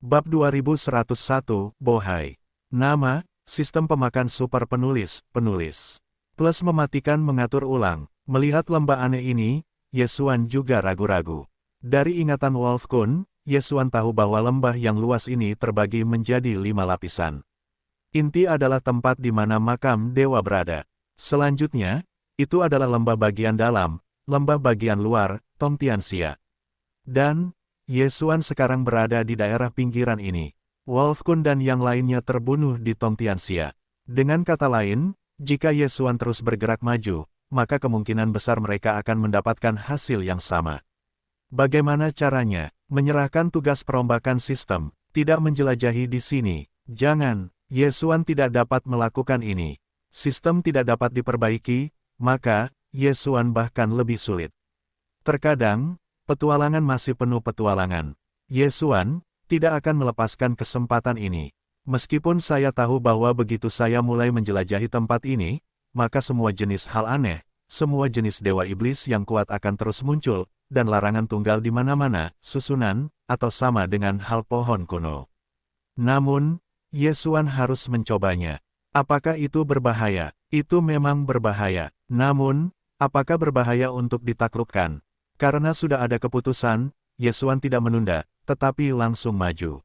Bab 2101, Bohai. Nama, Sistem Pemakan Super Penulis. Plus mematikan mengatur ulang. Melihat lembah aneh ini, Yesuan juga ragu-ragu. Dari ingatan Wolf Kun, Yesuan tahu bahwa lembah yang luas ini terbagi menjadi 5 lapisan. Inti adalah tempat di mana makam dewa berada. Selanjutnya, itu adalah lembah bagian dalam, lembah bagian luar, Tongtianxia. Dan, Yesuan sekarang berada di daerah pinggiran ini. Wolf Kun dan yang lainnya terbunuh di Tongtianxia. Dengan kata lain, jika Yesuan terus bergerak maju, maka kemungkinan besar mereka akan mendapatkan hasil yang sama. Bagaimana caranya? Menyerahkan tugas perombakan sistem, tidak menjelajahi di sini. Jangan, Yesuan tidak dapat melakukan ini. Sistem tidak dapat diperbaiki, maka, Yesuan bahkan lebih sulit. Terkadang, petualangan masih penuh petualangan. Yesuan tidak akan melepaskan kesempatan ini. Meskipun saya tahu bahwa begitu saya mulai menjelajahi tempat ini, maka semua jenis hal aneh, semua jenis dewa iblis yang kuat akan terus muncul, dan larangan tunggal di mana-mana, susunan, atau sama dengan hal pohon kuno. Namun, Yesuan harus mencobanya. Apakah itu berbahaya? Itu memang berbahaya. Namun, apakah berbahaya untuk ditaklukkan? Karena sudah ada keputusan, Yesuan tidak menunda, tetapi langsung maju.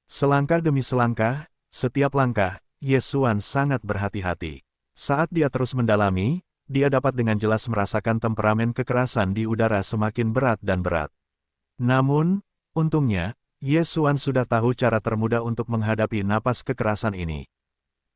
Selangkah demi selangkah, setiap langkah, Yesuan sangat berhati-hati. Saat dia terus mendalami, dia dapat dengan jelas merasakan temperamen kekerasan di udara semakin berat dan berat. Namun, untungnya, Yesuan sudah tahu cara termudah untuk menghadapi napas kekerasan ini.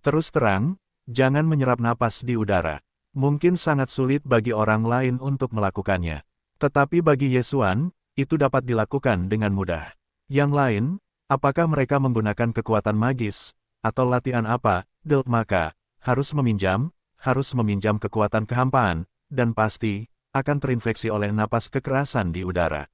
Terus terang, jangan menyerap napas di udara. Mungkin sangat sulit bagi orang lain untuk melakukannya. Tetapi bagi Yesuan, itu dapat dilakukan dengan mudah. Yang lain, apakah mereka menggunakan kekuatan magis, atau latihan apa, maka, harus meminjam kekuatan kehampaan, dan pasti, akan terinfeksi oleh napas kekerasan di udara.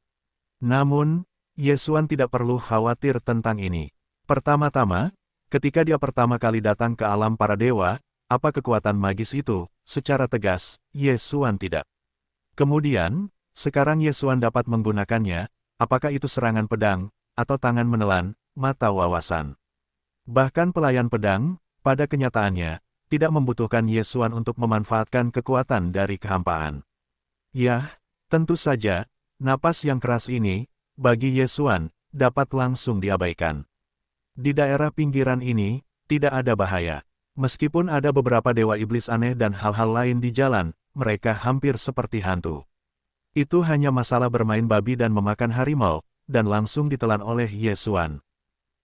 Namun, Yesuan tidak perlu khawatir tentang ini. Pertama-tama, ketika dia pertama kali datang ke alam para dewa, apa kekuatan magis itu? Secara tegas, Yesuan tidak. Kemudian, sekarang Yesuan dapat menggunakannya, apakah itu serangan pedang, atau tangan menelan, mata wawasan. Bahkan pelayan pedang, pada kenyataannya, tidak membutuhkan Yesuan untuk memanfaatkan kekuatan dari kehampaan. Yah, tentu saja, napas yang keras ini, bagi Yesuan, dapat langsung diabaikan. Di daerah pinggiran ini, tidak ada bahaya. Meskipun ada beberapa dewa iblis aneh dan hal-hal lain di jalan, mereka hampir seperti hantu. Itu hanya masalah bermain babi dan memakan harimau, dan langsung ditelan oleh Yesuan.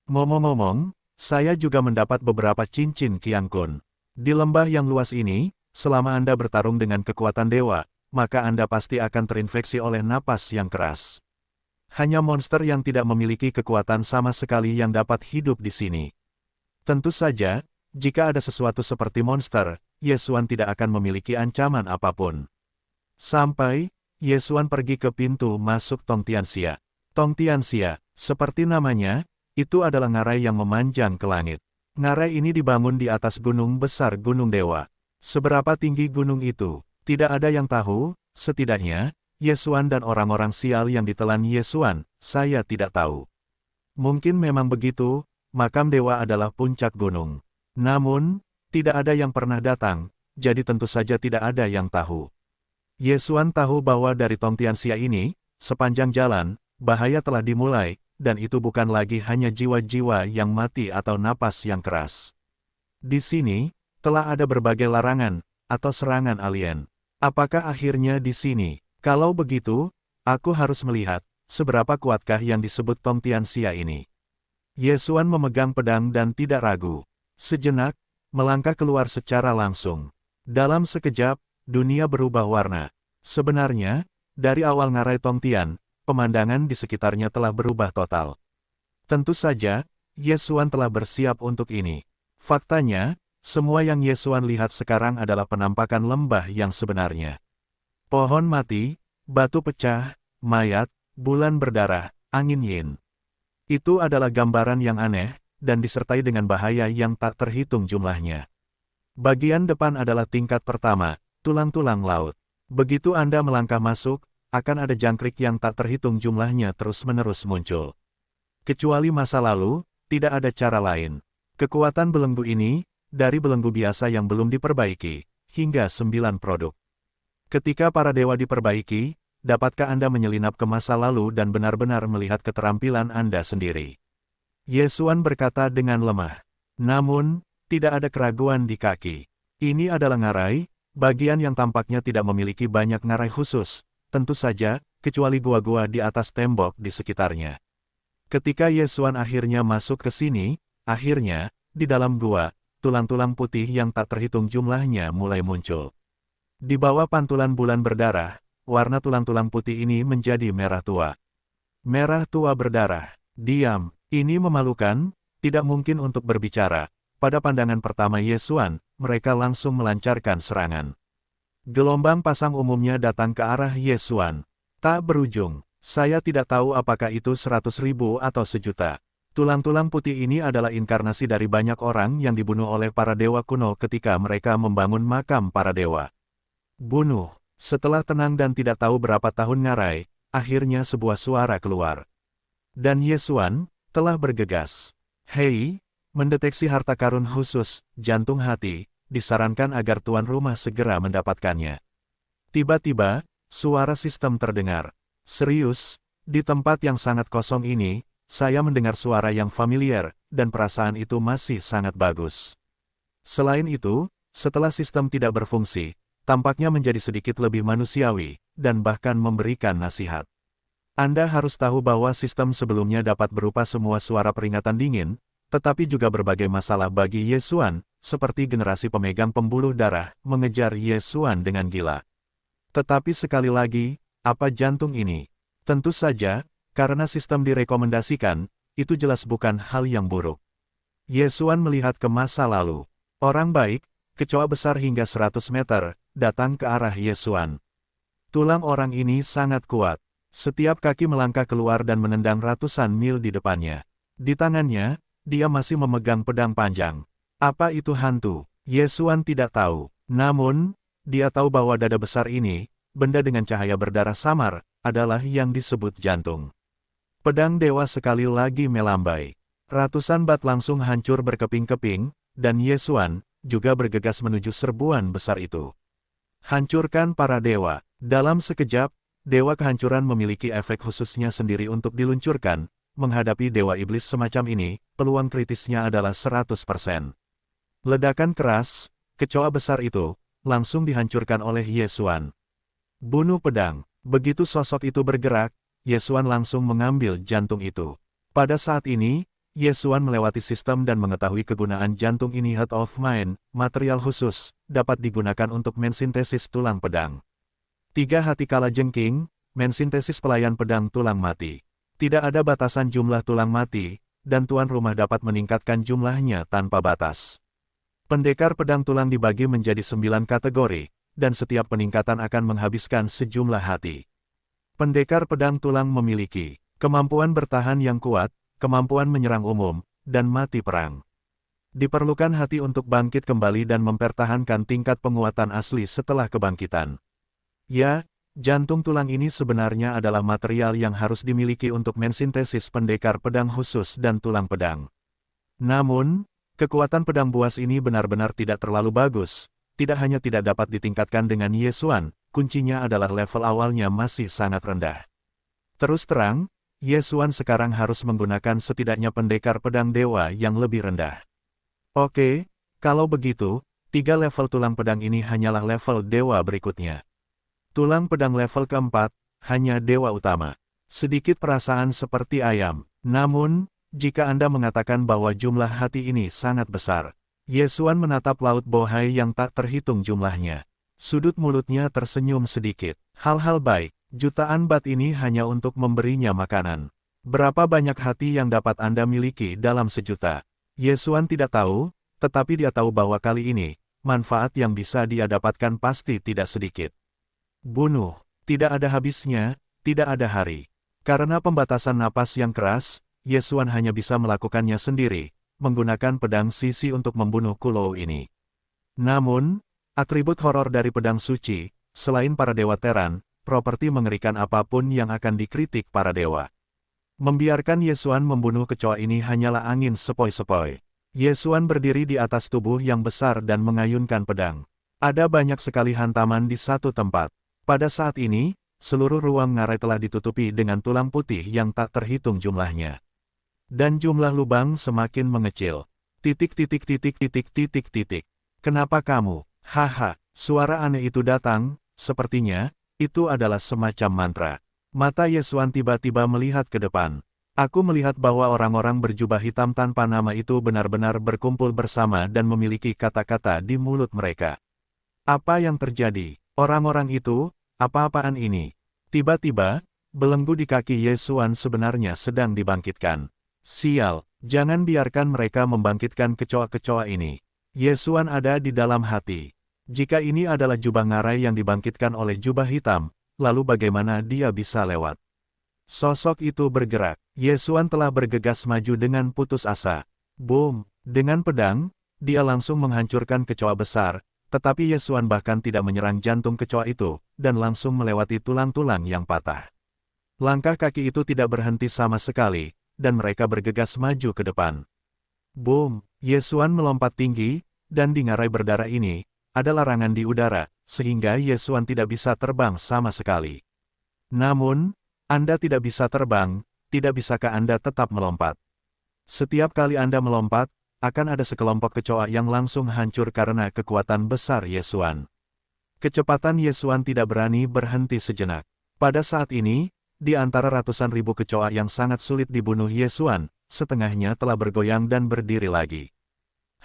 Ngomong-ngomong, saya juga mendapat beberapa cincin Qiang Kun. Di lembah yang luas ini, selama Anda bertarung dengan kekuatan dewa, maka Anda pasti akan terinfeksi oleh napas yang keras. Hanya monster yang tidak memiliki kekuatan sama sekali yang dapat hidup di sini. Tentu saja, jika ada sesuatu seperti monster, Yesuan tidak akan memiliki ancaman apapun. Sampai, Yesuan pergi ke pintu masuk Tongtianxia. Tongtianxia, seperti namanya, itu adalah ngarai yang memanjang ke langit. Ngarai ini dibangun di atas gunung besar Gunung Dewa. Seberapa tinggi gunung itu, tidak ada yang tahu, setidaknya, Yesuan dan orang-orang sial yang ditelan Yesuan, saya tidak tahu. Mungkin memang begitu, makam dewa adalah puncak gunung. Namun, tidak ada yang pernah datang, jadi tentu saja tidak ada yang tahu. Yesuan tahu bahwa dari Tongtianxia ini, sepanjang jalan, bahaya telah dimulai, dan itu bukan lagi hanya jiwa-jiwa yang mati atau napas yang keras. Di sini, telah ada berbagai larangan, atau serangan alien. Apakah akhirnya di sini? Kalau begitu, aku harus melihat, seberapa kuatkah yang disebut Tongtianxia ini. Yesuan memegang pedang dan tidak ragu. Sejenak, melangkah keluar secara langsung. Dalam sekejap, dunia berubah warna. Sebenarnya, dari awal ngarai Tongtian, pemandangan di sekitarnya telah berubah total. Tentu saja, Yesuan telah bersiap untuk ini. Faktanya, semua yang Yesuan lihat sekarang adalah penampakan lembah yang sebenarnya. Pohon mati, batu pecah, mayat, bulan berdarah, angin yin. Itu adalah gambaran yang aneh, dan disertai dengan bahaya yang tak terhitung jumlahnya. Bagian depan adalah tingkat pertama, tulang-tulang laut. Begitu Anda melangkah masuk, akan ada jangkrik yang tak terhitung jumlahnya terus-menerus muncul. Kecuali masa lalu, tidak ada cara lain. Kekuatan belenggu ini, dari belenggu biasa yang belum diperbaiki, hingga 9 produk. Ketika para dewa diperbaiki, dapatkah Anda menyelinap ke masa lalu dan benar-benar melihat keterampilan Anda sendiri? Yesuan berkata dengan lemah. Namun, tidak ada keraguan di kaki. Ini adalah ngarai, bagian yang tampaknya tidak memiliki banyak ngarai khusus, tentu saja, kecuali gua-gua di atas tembok di sekitarnya. Ketika Yesuan akhirnya masuk ke sini, akhirnya, di dalam gua, tulang-tulang putih yang tak terhitung jumlahnya mulai muncul. Di bawah pantulan bulan berdarah, warna tulang-tulang putih ini menjadi merah tua. Merah tua berdarah. Diam, ini memalukan, tidak mungkin untuk berbicara. Pada pandangan pertama Yesuan, mereka langsung melancarkan serangan. Gelombang pasang umumnya datang ke arah Yesuan. Tak berujung. Saya tidak tahu apakah itu 100.000 atau sejuta. Tulang-tulang putih ini adalah inkarnasi dari banyak orang yang dibunuh oleh para dewa kuno ketika mereka membangun makam para dewa. Bunuh. Setelah tenang dan tidak tahu berapa tahun ngarai, akhirnya sebuah suara keluar. Dan Yesuan telah bergegas. Hei, mendeteksi harta karun khusus, jantung hati, disarankan agar tuan rumah segera mendapatkannya. Tiba-tiba, suara sistem terdengar. Serius, di tempat yang sangat kosong ini, saya mendengar suara yang familiar, dan perasaan itu masih sangat bagus. Selain itu, setelah sistem tidak berfungsi, tampaknya menjadi sedikit lebih manusiawi, dan bahkan memberikan nasihat. Anda harus tahu bahwa sistem sebelumnya dapat berupa semua suara peringatan dingin, tetapi juga berbagai masalah bagi Yesuan, seperti generasi pemegang pembuluh darah, mengejar Yesuan dengan gila. Tetapi sekali lagi, apa jantung ini? Tentu saja, karena sistem direkomendasikan, itu jelas bukan hal yang buruk. Yesuan melihat ke masa lalu. Orang baik, kecoa besar hingga 100 meter, datang ke arah Yesuan. Tulang orang ini sangat kuat. Setiap kaki melangkah keluar dan menendang ratusan mil di depannya. Di tangannya, dia masih memegang pedang panjang. Apa itu hantu? Yesuan tidak tahu. Namun, dia tahu bahwa dada besar ini, benda dengan cahaya berdarah samar, adalah yang disebut jantung. Pedang dewa sekali lagi melambai. Ratusan bat langsung hancur berkeping-keping, dan Yesuan juga bergegas menuju serbuan besar itu. Hancurkan para dewa. Dalam sekejap, dewa kehancuran memiliki efek khususnya sendiri untuk diluncurkan. Menghadapi dewa iblis semacam ini, peluang kritisnya adalah 100%. Ledakan keras, kecoa besar itu, langsung dihancurkan oleh Yesuan. Bunuh pedang. Begitu sosok itu bergerak, Yesuan langsung mengambil jantung itu. Pada saat ini, Yesuan melewati sistem dan mengetahui kegunaan jantung ini. Heart of Mind, material khusus, dapat digunakan untuk mensintesis tulang pedang. 3 hati kala jengking, mensintesis pelayan pedang tulang mati. Tidak ada batasan jumlah tulang mati, dan tuan rumah dapat meningkatkan jumlahnya tanpa batas. Pendekar pedang tulang dibagi menjadi 9 kategori, dan setiap peningkatan akan menghabiskan sejumlah hati. Pendekar pedang tulang memiliki kemampuan bertahan yang kuat, kemampuan menyerang umum, dan mati perang. Diperlukan hati untuk bangkit kembali dan mempertahankan tingkat penguatan asli setelah kebangkitan. Ya, jantung tulang ini sebenarnya adalah material yang harus dimiliki untuk mensintesis pendekar pedang khusus dan tulang pedang. Namun, kekuatan pedang buas ini benar-benar tidak terlalu bagus, tidak hanya tidak dapat ditingkatkan dengan Yesuan, kuncinya adalah level awalnya masih sangat rendah. Terus terang, Yesuan sekarang harus menggunakan setidaknya pendekar pedang dewa yang lebih rendah. Oke, kalau begitu, 3 level tulang pedang ini hanyalah level dewa berikutnya. Tulang pedang level keempat, hanya dewa utama. Sedikit perasaan seperti ayam. Namun, jika Anda mengatakan bahwa jumlah hati ini sangat besar, Yesuan menatap laut bohai yang tak terhitung jumlahnya. Sudut mulutnya tersenyum sedikit. Hal-hal baik, jutaan bat ini hanya untuk memberinya makanan. Berapa banyak hati yang dapat Anda miliki dalam sejuta? Yesuan tidak tahu, tetapi dia tahu bahwa kali ini, manfaat yang bisa dia dapatkan pasti tidak sedikit. Bunuh, tidak ada habisnya, tidak ada hari. Karena pembatasan napas yang keras, Yesuan hanya bisa melakukannya sendiri, menggunakan pedang sisi untuk membunuh Kulou ini. Namun, atribut horor dari pedang suci, selain para dewa teran, properti mengerikan apapun yang akan dikritik para dewa. Membiarkan Yesuan membunuh kecoa ini hanyalah angin sepoi-sepoi. Yesuan berdiri di atas tubuh yang besar dan mengayunkan pedang. Ada banyak sekali hantaman di satu tempat. Pada saat ini, seluruh ruang ngarai telah ditutupi dengan tulang putih yang tak terhitung jumlahnya. Dan jumlah lubang semakin mengecil. Titik. Kenapa kamu? Haha, suara aneh itu datang, sepertinya, itu adalah semacam mantra. Mata Yesuan tiba-tiba melihat ke depan. Aku melihat bahwa orang-orang berjubah hitam tanpa nama itu benar-benar berkumpul bersama dan memiliki kata-kata di mulut mereka. Apa yang terjadi? Orang-orang itu, apa-apaan ini? Tiba-tiba, belenggu di kaki Yesuan sebenarnya sedang dibangkitkan. Sial, jangan biarkan mereka membangkitkan kecoa-kecoa ini. Yesuan ada di dalam hati. Jika ini adalah jubah ngarai yang dibangkitkan oleh jubah hitam, lalu bagaimana dia bisa lewat? Sosok itu bergerak. Yesuan telah bergegas maju dengan putus asa. Boom! Dengan pedang, dia langsung menghancurkan kecoa besar, tetapi Yesuan bahkan tidak menyerang jantung kecoa itu, dan langsung melewati tulang-tulang yang patah. Langkah kaki itu tidak berhenti sama sekali, dan mereka bergegas maju ke depan. Boom! Yesuan melompat tinggi, dan di ngarai berdarah ini, ada larangan di udara, sehingga Yesuan tidak bisa terbang sama sekali. Namun, Anda tidak bisa terbang, tidak bisakah Anda tetap melompat? Setiap kali Anda melompat, akan ada sekelompok kecoa yang langsung hancur karena kekuatan besar Yesuan. Kecepatan Yesuan tidak berani berhenti sejenak. Pada saat ini, di antara ratusan ribu kecoa yang sangat sulit dibunuh Yesuan, setengahnya telah bergoyang dan berdiri lagi.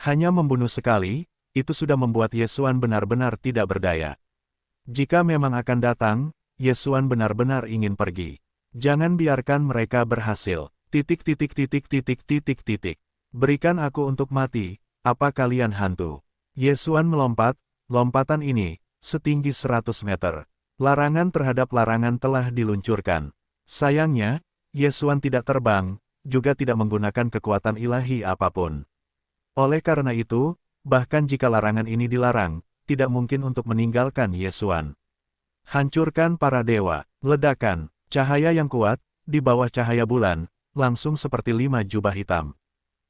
Hanya membunuh sekali, itu sudah membuat Yesuan benar-benar tidak berdaya. Jika memang akan datang, Yesuan benar-benar ingin pergi. Jangan biarkan mereka berhasil. Berikan aku untuk mati, apa kalian hantu? Yesuan melompat, lompatan ini, setinggi 100 meter. Larangan terhadap larangan telah diluncurkan. Sayangnya, Yesuan tidak terbang, juga tidak menggunakan kekuatan ilahi apapun. Oleh karena itu, bahkan jika larangan ini dilarang, tidak mungkin untuk meninggalkan Yesuan. Hancurkan para dewa, ledakan, cahaya yang kuat, di bawah cahaya bulan, langsung seperti 5 jubah hitam.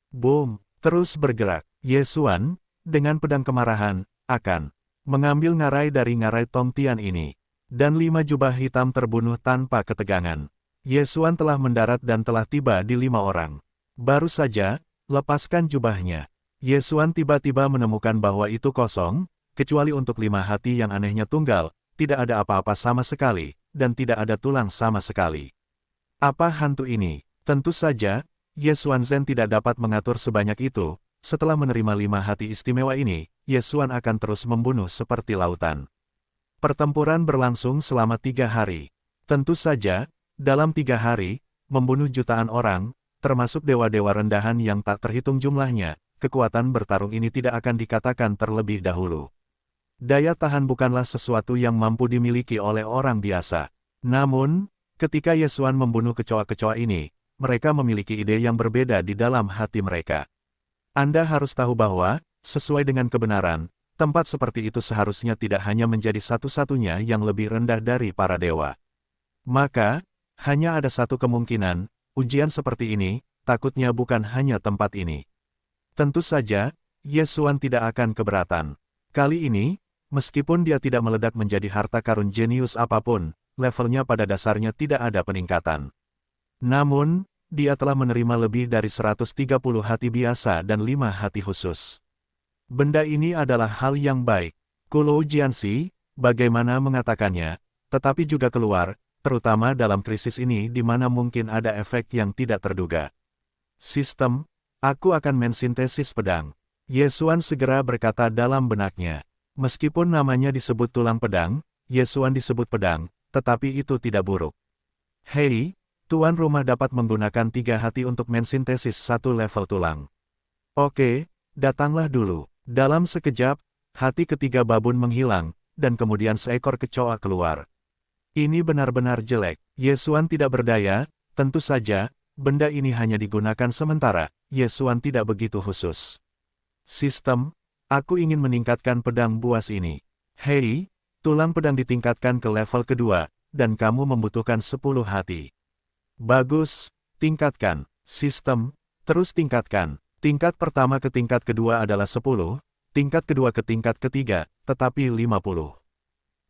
Boom, terus bergerak. Yesuan, dengan pedang kemarahan, akan mengambil ngarai dari ngarai Tongtian ini. Dan 5 jubah hitam terbunuh tanpa ketegangan. Yesuan telah mendarat dan telah tiba di 5 orang. Baru saja, lepaskan jubahnya. Yesuan tiba-tiba menemukan bahwa itu kosong, kecuali untuk 5 hati yang anehnya tunggal, tidak ada apa-apa sama sekali, dan tidak ada tulang sama sekali. Apa hantu ini? Tentu saja, Yesuan Zen tidak dapat mengatur sebanyak itu. Setelah menerima 5 hati istimewa ini, Yesuan akan terus membunuh seperti lautan. Pertempuran berlangsung selama 3 hari. Tentu saja, dalam 3 hari, membunuh jutaan orang, termasuk dewa-dewa rendahan yang tak terhitung jumlahnya, kekuatan bertarung ini tidak akan dikatakan terlebih dahulu. Daya tahan bukanlah sesuatu yang mampu dimiliki oleh orang biasa. Namun, ketika Yesuan membunuh kecoa-kecoa ini, mereka memiliki ide yang berbeda di dalam hati mereka. Anda harus tahu bahwa, sesuai dengan kebenaran, tempat seperti itu seharusnya tidak hanya menjadi satu-satunya yang lebih rendah dari para dewa. Maka, hanya ada satu kemungkinan, ujian seperti ini, takutnya bukan hanya tempat ini. Tentu saja, Yesuan tidak akan keberatan. Kali ini, meskipun dia tidak meledak menjadi harta karun jenius apapun, levelnya pada dasarnya tidak ada peningkatan. Namun, dia telah menerima lebih dari 130 hati biasa dan 5 hati khusus. Benda ini adalah hal yang baik. Kulou Jianxi, bagaimana mengatakannya, tetapi juga keluar, terutama dalam krisis ini di mana mungkin ada efek yang tidak terduga. Sistem, aku akan mensintesis pedang. Yesuan segera berkata dalam benaknya. Meskipun namanya disebut tulang pedang, Yesuan disebut pedang, tetapi itu tidak buruk. Hei, tuan rumah dapat menggunakan 3 hati untuk mensintesis 1 level tulang. Oke, datanglah dulu. Dalam sekejap, hati ketiga babun menghilang, dan kemudian seekor kecoa keluar. Ini benar-benar jelek. Yesuan tidak berdaya, tentu saja, benda ini hanya digunakan sementara, Yesuan tidak begitu khusus. Sistem, aku ingin meningkatkan pedang buas ini. Hei, tulang pedang ditingkatkan ke level kedua, dan kamu membutuhkan 10 hati. Bagus, Tingkatkan. Sistem. Terus tingkatkan. Tingkat pertama ke tingkat kedua adalah 10, tingkat kedua ke tingkat ketiga, tetapi 50.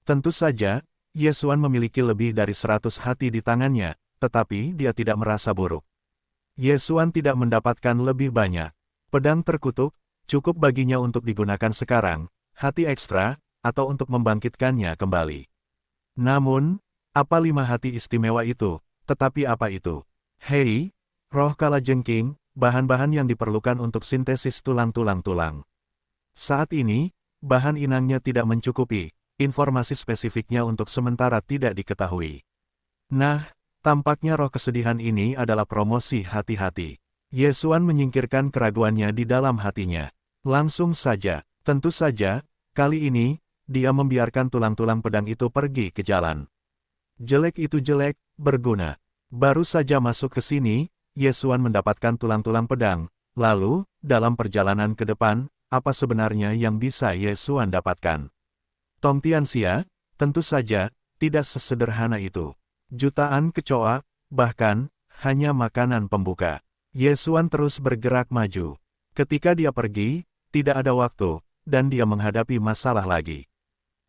Tentu saja, Yesuan memiliki lebih dari 100 hati di tangannya, tetapi dia tidak merasa buruk. Yesuan tidak mendapatkan lebih banyak. Pedang terkutuk, cukup baginya untuk digunakan sekarang, hati ekstra, atau untuk membangkitkannya kembali. Namun, apa 5 hati istimewa itu? Tetapi apa itu? Hei, roh kalajengking, bahan-bahan yang diperlukan untuk sintesis tulang-tulang. Saat ini, bahan inangnya tidak mencukupi, informasi spesifiknya untuk sementara tidak diketahui. Nah, tampaknya roh kesedihan ini adalah promosi hati-hati. Yesuan menyingkirkan keraguannya di dalam hatinya. Langsung saja, tentu saja, kali ini, dia membiarkan tulang-tulang pedang itu pergi ke jalan. Jelek itu jelek, berguna. Baru saja masuk ke sini, Yesuan mendapatkan tulang-tulang pedang. Lalu, dalam perjalanan ke depan, apa sebenarnya yang bisa Yesuan dapatkan? Tong Tianxia, tentu saja, tidak sesederhana itu. Jutaan kecoa, bahkan, hanya makanan pembuka. Yesuan terus bergerak maju. Ketika dia pergi, tidak ada waktu, dan dia menghadapi masalah lagi.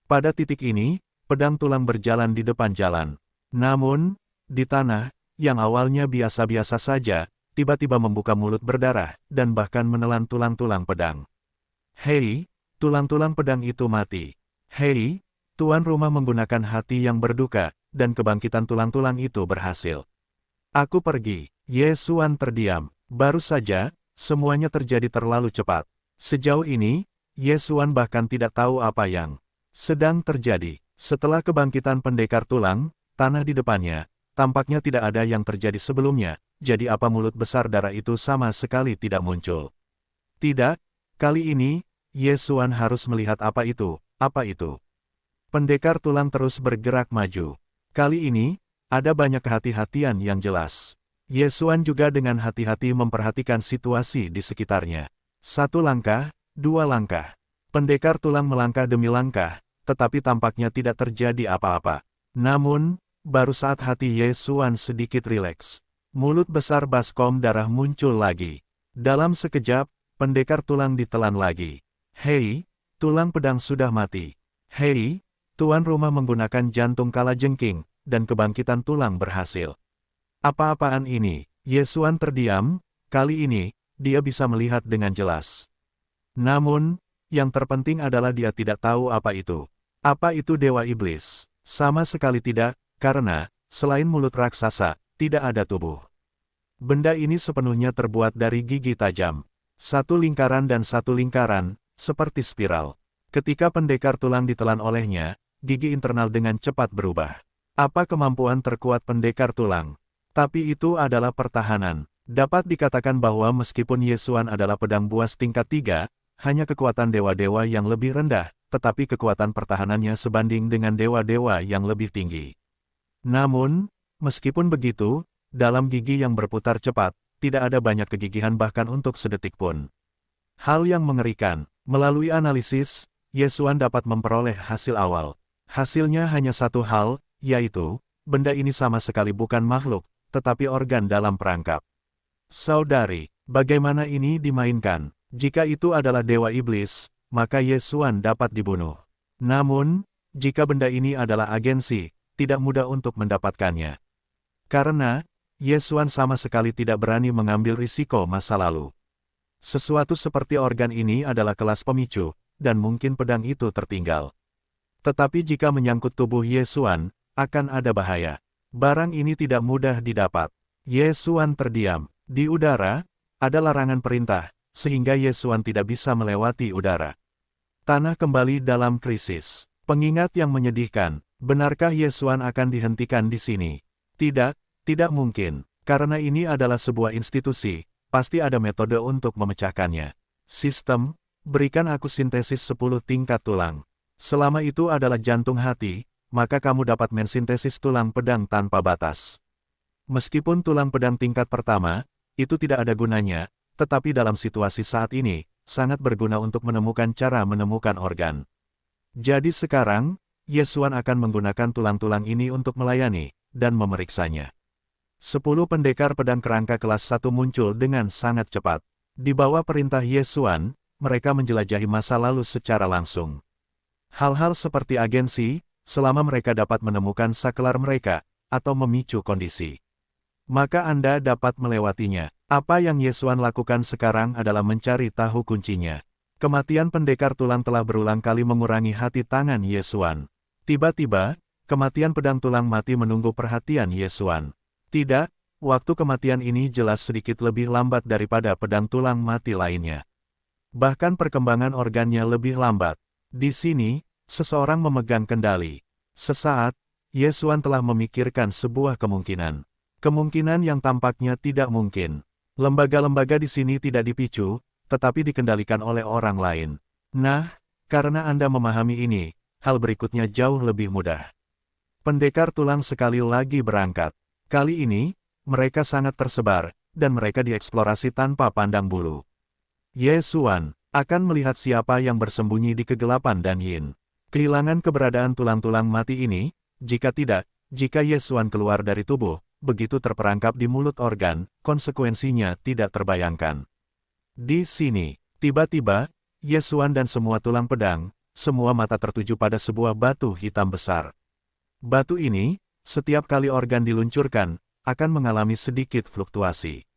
Pada titik ini, pedang tulang berjalan di depan jalan. Namun, di tanah, yang awalnya biasa-biasa saja, tiba-tiba membuka mulut berdarah, dan bahkan menelan tulang-tulang pedang. Hei, tulang-tulang pedang itu mati. Hei, tuan rumah menggunakan hati yang berduka, dan kebangkitan tulang-tulang itu berhasil. Aku pergi. Yesuan terdiam. Baru saja, semuanya terjadi terlalu cepat. Sejauh ini, Yesuan bahkan tidak tahu apa yang sedang terjadi. Setelah kebangkitan pendekar tulang, tanah di depannya, tampaknya tidak ada yang terjadi sebelumnya, jadi apa mulut besar darah itu sama sekali tidak muncul. Tidak, kali ini, Yesuan harus melihat apa itu, apa itu. Pendekar tulang terus bergerak maju. Kali ini, ada banyak kehati-hatian yang jelas. Yesuan juga dengan hati-hati memperhatikan situasi di sekitarnya. 1 langkah, 2 langkah. Pendekar tulang melangkah demi langkah, tetapi tampaknya tidak terjadi apa-apa. Namun, baru saat hati Yesuan sedikit rileks, mulut besar baskom darah muncul lagi. Dalam sekejap, pendekar tulang ditelan lagi. Hei, tulang pedang sudah mati. Hei, tuan rumah menggunakan jantung kalajengking, dan kebangkitan tulang berhasil. Apa-apaan ini? Yesuan terdiam, kali ini, dia bisa melihat dengan jelas. Namun, yang terpenting adalah dia tidak tahu apa itu. Apa itu Dewa Iblis? Sama sekali tidak, karena, selain mulut raksasa, tidak ada tubuh. Benda ini sepenuhnya terbuat dari gigi tajam. 1 lingkaran dan 1 lingkaran, seperti spiral. Ketika pendekar tulang ditelan olehnya, gigi internal dengan cepat berubah. Apa kemampuan terkuat pendekar tulang? Tapi itu adalah pertahanan. Dapat dikatakan bahwa meskipun Yesuan adalah pedang buas tingkat 3, hanya kekuatan dewa-dewa yang lebih rendah, tetapi kekuatan pertahanannya sebanding dengan dewa-dewa yang lebih tinggi. Namun, meskipun begitu, dalam gigi yang berputar cepat, tidak ada banyak kegigihan bahkan untuk sedetik pun. Hal yang mengerikan, melalui analisis, Yesuan dapat memperoleh hasil awal. Hasilnya hanya satu hal, yaitu, benda ini sama sekali bukan makhluk, tetapi organ dalam perangkap. Saudari, bagaimana ini dimainkan? Jika itu adalah Dewa Iblis, maka Yesuan dapat dibunuh. Namun, jika benda ini adalah agensi, tidak mudah untuk mendapatkannya. Karena, Yesuan sama sekali tidak berani mengambil risiko masa lalu. Sesuatu seperti organ ini adalah kelas pemicu, dan mungkin pedang itu tertinggal. Tetapi jika menyangkut tubuh Yesuan, akan ada bahaya. Barang ini tidak mudah didapat. Yesuan terdiam. Di udara, ada larangan perintah, sehingga Yesuan tidak bisa melewati udara. Tanah kembali dalam krisis. Pengingat yang menyedihkan, benarkah Yesuan akan dihentikan di sini? Tidak, tidak mungkin. Karena ini adalah sebuah institusi, pasti ada metode untuk memecahkannya. Sistem, berikan aku sintesis 10 tingkat tulang. Selama itu adalah jantung hati, maka kamu dapat mensintesis tulang pedang tanpa batas. Meskipun tulang pedang tingkat pertama, itu tidak ada gunanya, tetapi dalam situasi saat ini, sangat berguna untuk menemukan cara menemukan organ. Jadi sekarang, Yesuan akan menggunakan tulang-tulang ini untuk melayani, dan memeriksanya. 10 pendekar pedang kerangka kelas 1 muncul dengan sangat cepat. Di bawah perintah Ye Xuan, mereka menjelajahi masa lalu secara langsung. Hal-hal seperti agensi, selama mereka dapat menemukan saklar mereka, atau memicu kondisi, maka Anda dapat melewatinya. Apa yang Ye Xuan lakukan sekarang adalah mencari tahu kuncinya. Kematian pendekar tulang telah berulang kali mengurangi hati tangan Ye Xuan. Tiba-tiba, kematian pedang tulang mati menunggu perhatian Ye Xuan. Tidak, waktu kematian ini jelas sedikit lebih lambat daripada pedang tulang mati lainnya. Bahkan perkembangan organnya lebih lambat. Di sini, seseorang memegang kendali. Sesaat, Ye Xuan telah memikirkan sebuah kemungkinan. Kemungkinan yang tampaknya tidak mungkin. Lembaga-lembaga di sini tidak dipicu, tetapi dikendalikan oleh orang lain. Nah, karena Anda memahami ini, hal berikutnya jauh lebih mudah. Pendekar tulang sekali lagi berangkat. Kali ini, mereka sangat tersebar, dan mereka dieksplorasi tanpa pandang bulu. Ye Xuan akan melihat siapa yang bersembunyi di kegelapan dan Yin. Kehilangan keberadaan tulang-tulang mati ini, jika Ye Xuan keluar dari tubuh, begitu terperangkap di mulut organ, konsekuensinya tidak terbayangkan. Di sini, tiba-tiba, Ye Xuan dan semua tulang pedang, semua mata tertuju pada sebuah batu hitam besar. Batu ini, setiap kali organ diluncurkan, akan mengalami sedikit fluktuasi.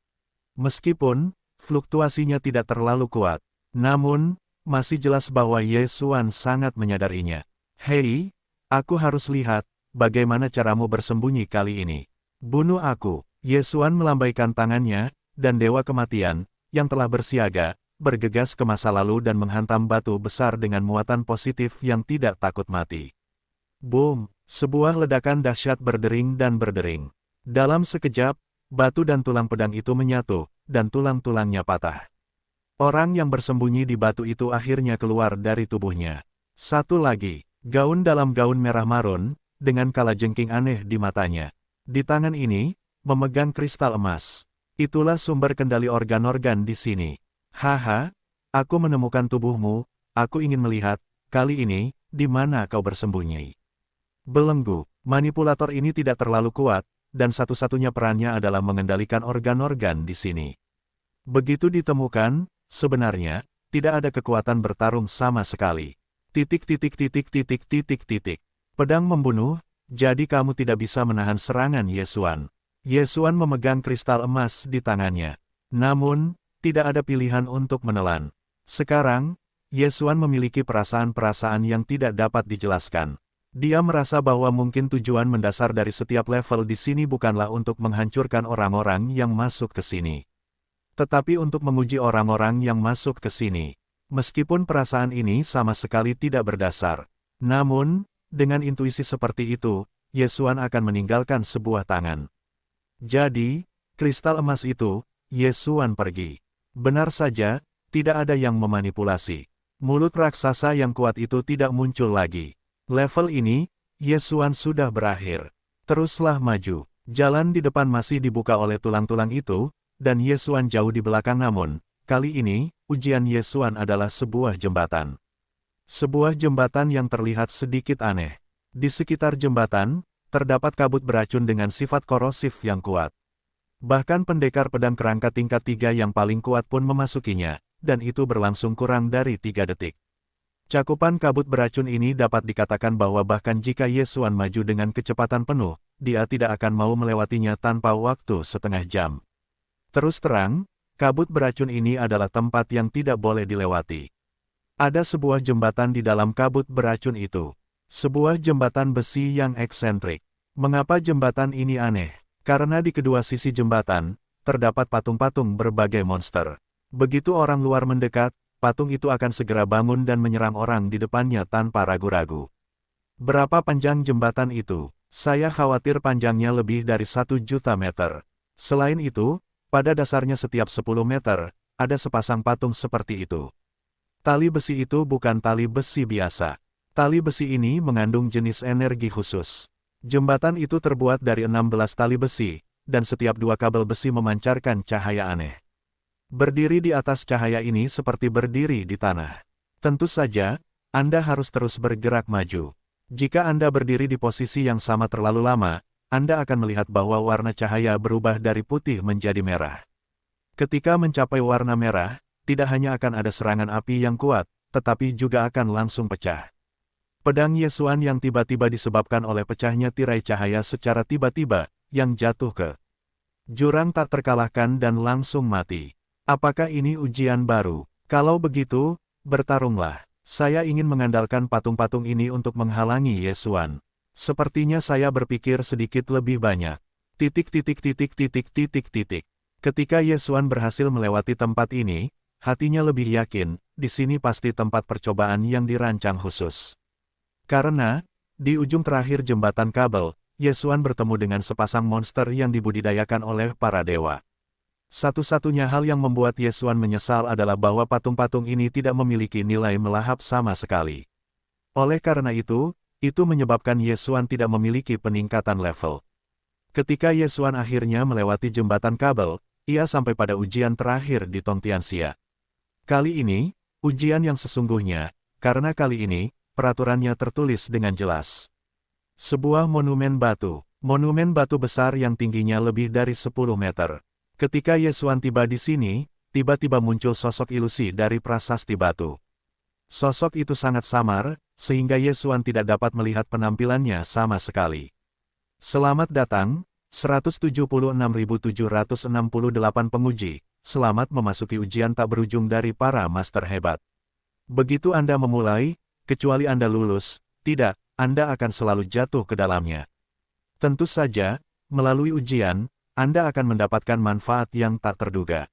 Meskipun, fluktuasinya tidak terlalu kuat, namun, masih jelas bahwa Ye Xuan sangat menyadarinya. Hei, aku harus lihat, bagaimana caramu bersembunyi kali ini. Bunuh aku. Ye Xuan melambaikan tangannya, dan Dewa Kematian, yang telah bersiaga, bergegas ke masa lalu dan menghantam batu besar dengan muatan positif yang tidak takut mati. Boom! Sebuah ledakan dahsyat berdering dan berdering. Dalam sekejap, batu dan tulang pedang itu menyatu, dan tulang-tulangnya patah. Orang yang bersembunyi di batu itu akhirnya keluar dari tubuhnya. Satu lagi, gaun dalam gaun merah marun, dengan kalajengking aneh di matanya. Di tangan ini, memegang kristal emas. Itulah sumber kendali organ-organ di sini. Haha, aku menemukan tubuhmu, aku ingin melihat, kali ini, di mana kau bersembunyi. Belenggu, manipulator ini tidak terlalu kuat, dan satu-satunya perannya adalah mengendalikan organ-organ di sini. Begitu ditemukan, sebenarnya, tidak ada kekuatan bertarung sama sekali. Pedang membunuh, jadi kamu tidak bisa menahan serangan Ye Xuan. Ye Xuan memegang kristal emas di tangannya. Namun, tidak ada pilihan untuk menelan. Sekarang, Ye Xuan memiliki perasaan-perasaan yang tidak dapat dijelaskan. Dia merasa bahwa mungkin tujuan mendasar dari setiap level di sini bukanlah untuk menghancurkan orang-orang yang masuk ke sini, tetapi untuk menguji orang-orang yang masuk ke sini. Meskipun perasaan ini sama sekali tidak berdasar, namun, dengan intuisi seperti itu, Ye Xuan akan meninggalkan sebuah tangan. Jadi, kristal emas itu, Ye Xuan pergi. Benar saja, tidak ada yang memanipulasi. Mulut raksasa yang kuat itu tidak muncul lagi. Level ini, Ye Xuan sudah berakhir. Teruslah maju. Jalan di depan masih dibuka oleh tulang-tulang itu, dan Ye Xuan jauh di belakang namun, kali ini, ujian Ye Xuan adalah sebuah jembatan. Sebuah jembatan yang terlihat sedikit aneh. Di sekitar jembatan, terdapat kabut beracun dengan sifat korosif yang kuat. Bahkan pendekar pedang kerangka tingkat 3 yang paling kuat pun memasukinya, dan itu berlangsung kurang dari 3 detik. Cakupan kabut beracun ini dapat dikatakan bahwa bahkan jika Ye Xuan maju dengan kecepatan penuh, dia tidak akan mau melewatinya tanpa waktu setengah jam. Terus terang, kabut beracun ini adalah tempat yang tidak boleh dilewati. Ada sebuah jembatan di dalam kabut beracun itu. Sebuah jembatan besi yang eksentrik. Mengapa jembatan ini aneh? Karena di kedua sisi jembatan, terdapat patung-patung berbagai monster. Begitu orang luar mendekat, patung itu akan segera bangun dan menyerang orang di depannya tanpa ragu-ragu. Berapa panjang jembatan itu? Saya khawatir panjangnya lebih dari 1 juta meter. Selain itu, pada dasarnya setiap 10 meter, ada sepasang patung seperti itu. Tali besi itu bukan tali besi biasa. Tali besi ini mengandung jenis energi khusus. Jembatan itu terbuat dari 16 tali besi, dan setiap 2 kabel besi memancarkan cahaya aneh. Berdiri di atas cahaya ini seperti berdiri di tanah. Tentu saja, Anda harus terus bergerak maju. Jika Anda berdiri di posisi yang sama terlalu lama, Anda akan melihat bahwa warna cahaya berubah dari putih menjadi merah. Ketika mencapai warna merah, tidak hanya akan ada serangan api yang kuat, tetapi juga akan langsung pecah. Pedang Yesuan yang tiba-tiba disebabkan oleh pecahnya tirai cahaya secara tiba-tiba, yang jatuh ke jurang tak terkalahkan dan langsung mati. Apakah ini ujian baru? Kalau begitu, bertarunglah. Saya ingin mengandalkan patung-patung ini untuk menghalangi Yesuan. Sepertinya saya berpikir sedikit lebih banyak. Titik. Ketika Yesuan berhasil melewati tempat ini, hatinya lebih yakin, di sini pasti tempat percobaan yang dirancang khusus. Karena, di ujung terakhir jembatan kabel, Yesuan bertemu dengan sepasang monster yang dibudidayakan oleh para dewa. Satu-satunya hal yang membuat Yesuan menyesal adalah bahwa patung-patung ini tidak memiliki nilai melahap sama sekali. Oleh karena itu menyebabkan Yesuan tidak memiliki peningkatan level. Ketika Yesuan akhirnya melewati jembatan kabel, ia sampai pada ujian terakhir di Tongtianxia. Kali ini, ujian yang sesungguhnya, karena kali ini, peraturannya tertulis dengan jelas. Sebuah monumen batu besar yang tingginya lebih dari 10 meter. Ketika Yesuan tiba di sini, tiba-tiba muncul sosok ilusi dari prasasti batu. Sosok itu sangat samar, sehingga Yesuan tidak dapat melihat penampilannya sama sekali. Selamat datang, 176.768 penguji, selamat memasuki ujian tak berujung dari para master hebat. Begitu Anda memulai, kecuali Anda lulus, tidak, Anda akan selalu jatuh ke dalamnya. Tentu saja, melalui ujian, Anda akan mendapatkan manfaat yang tak terduga.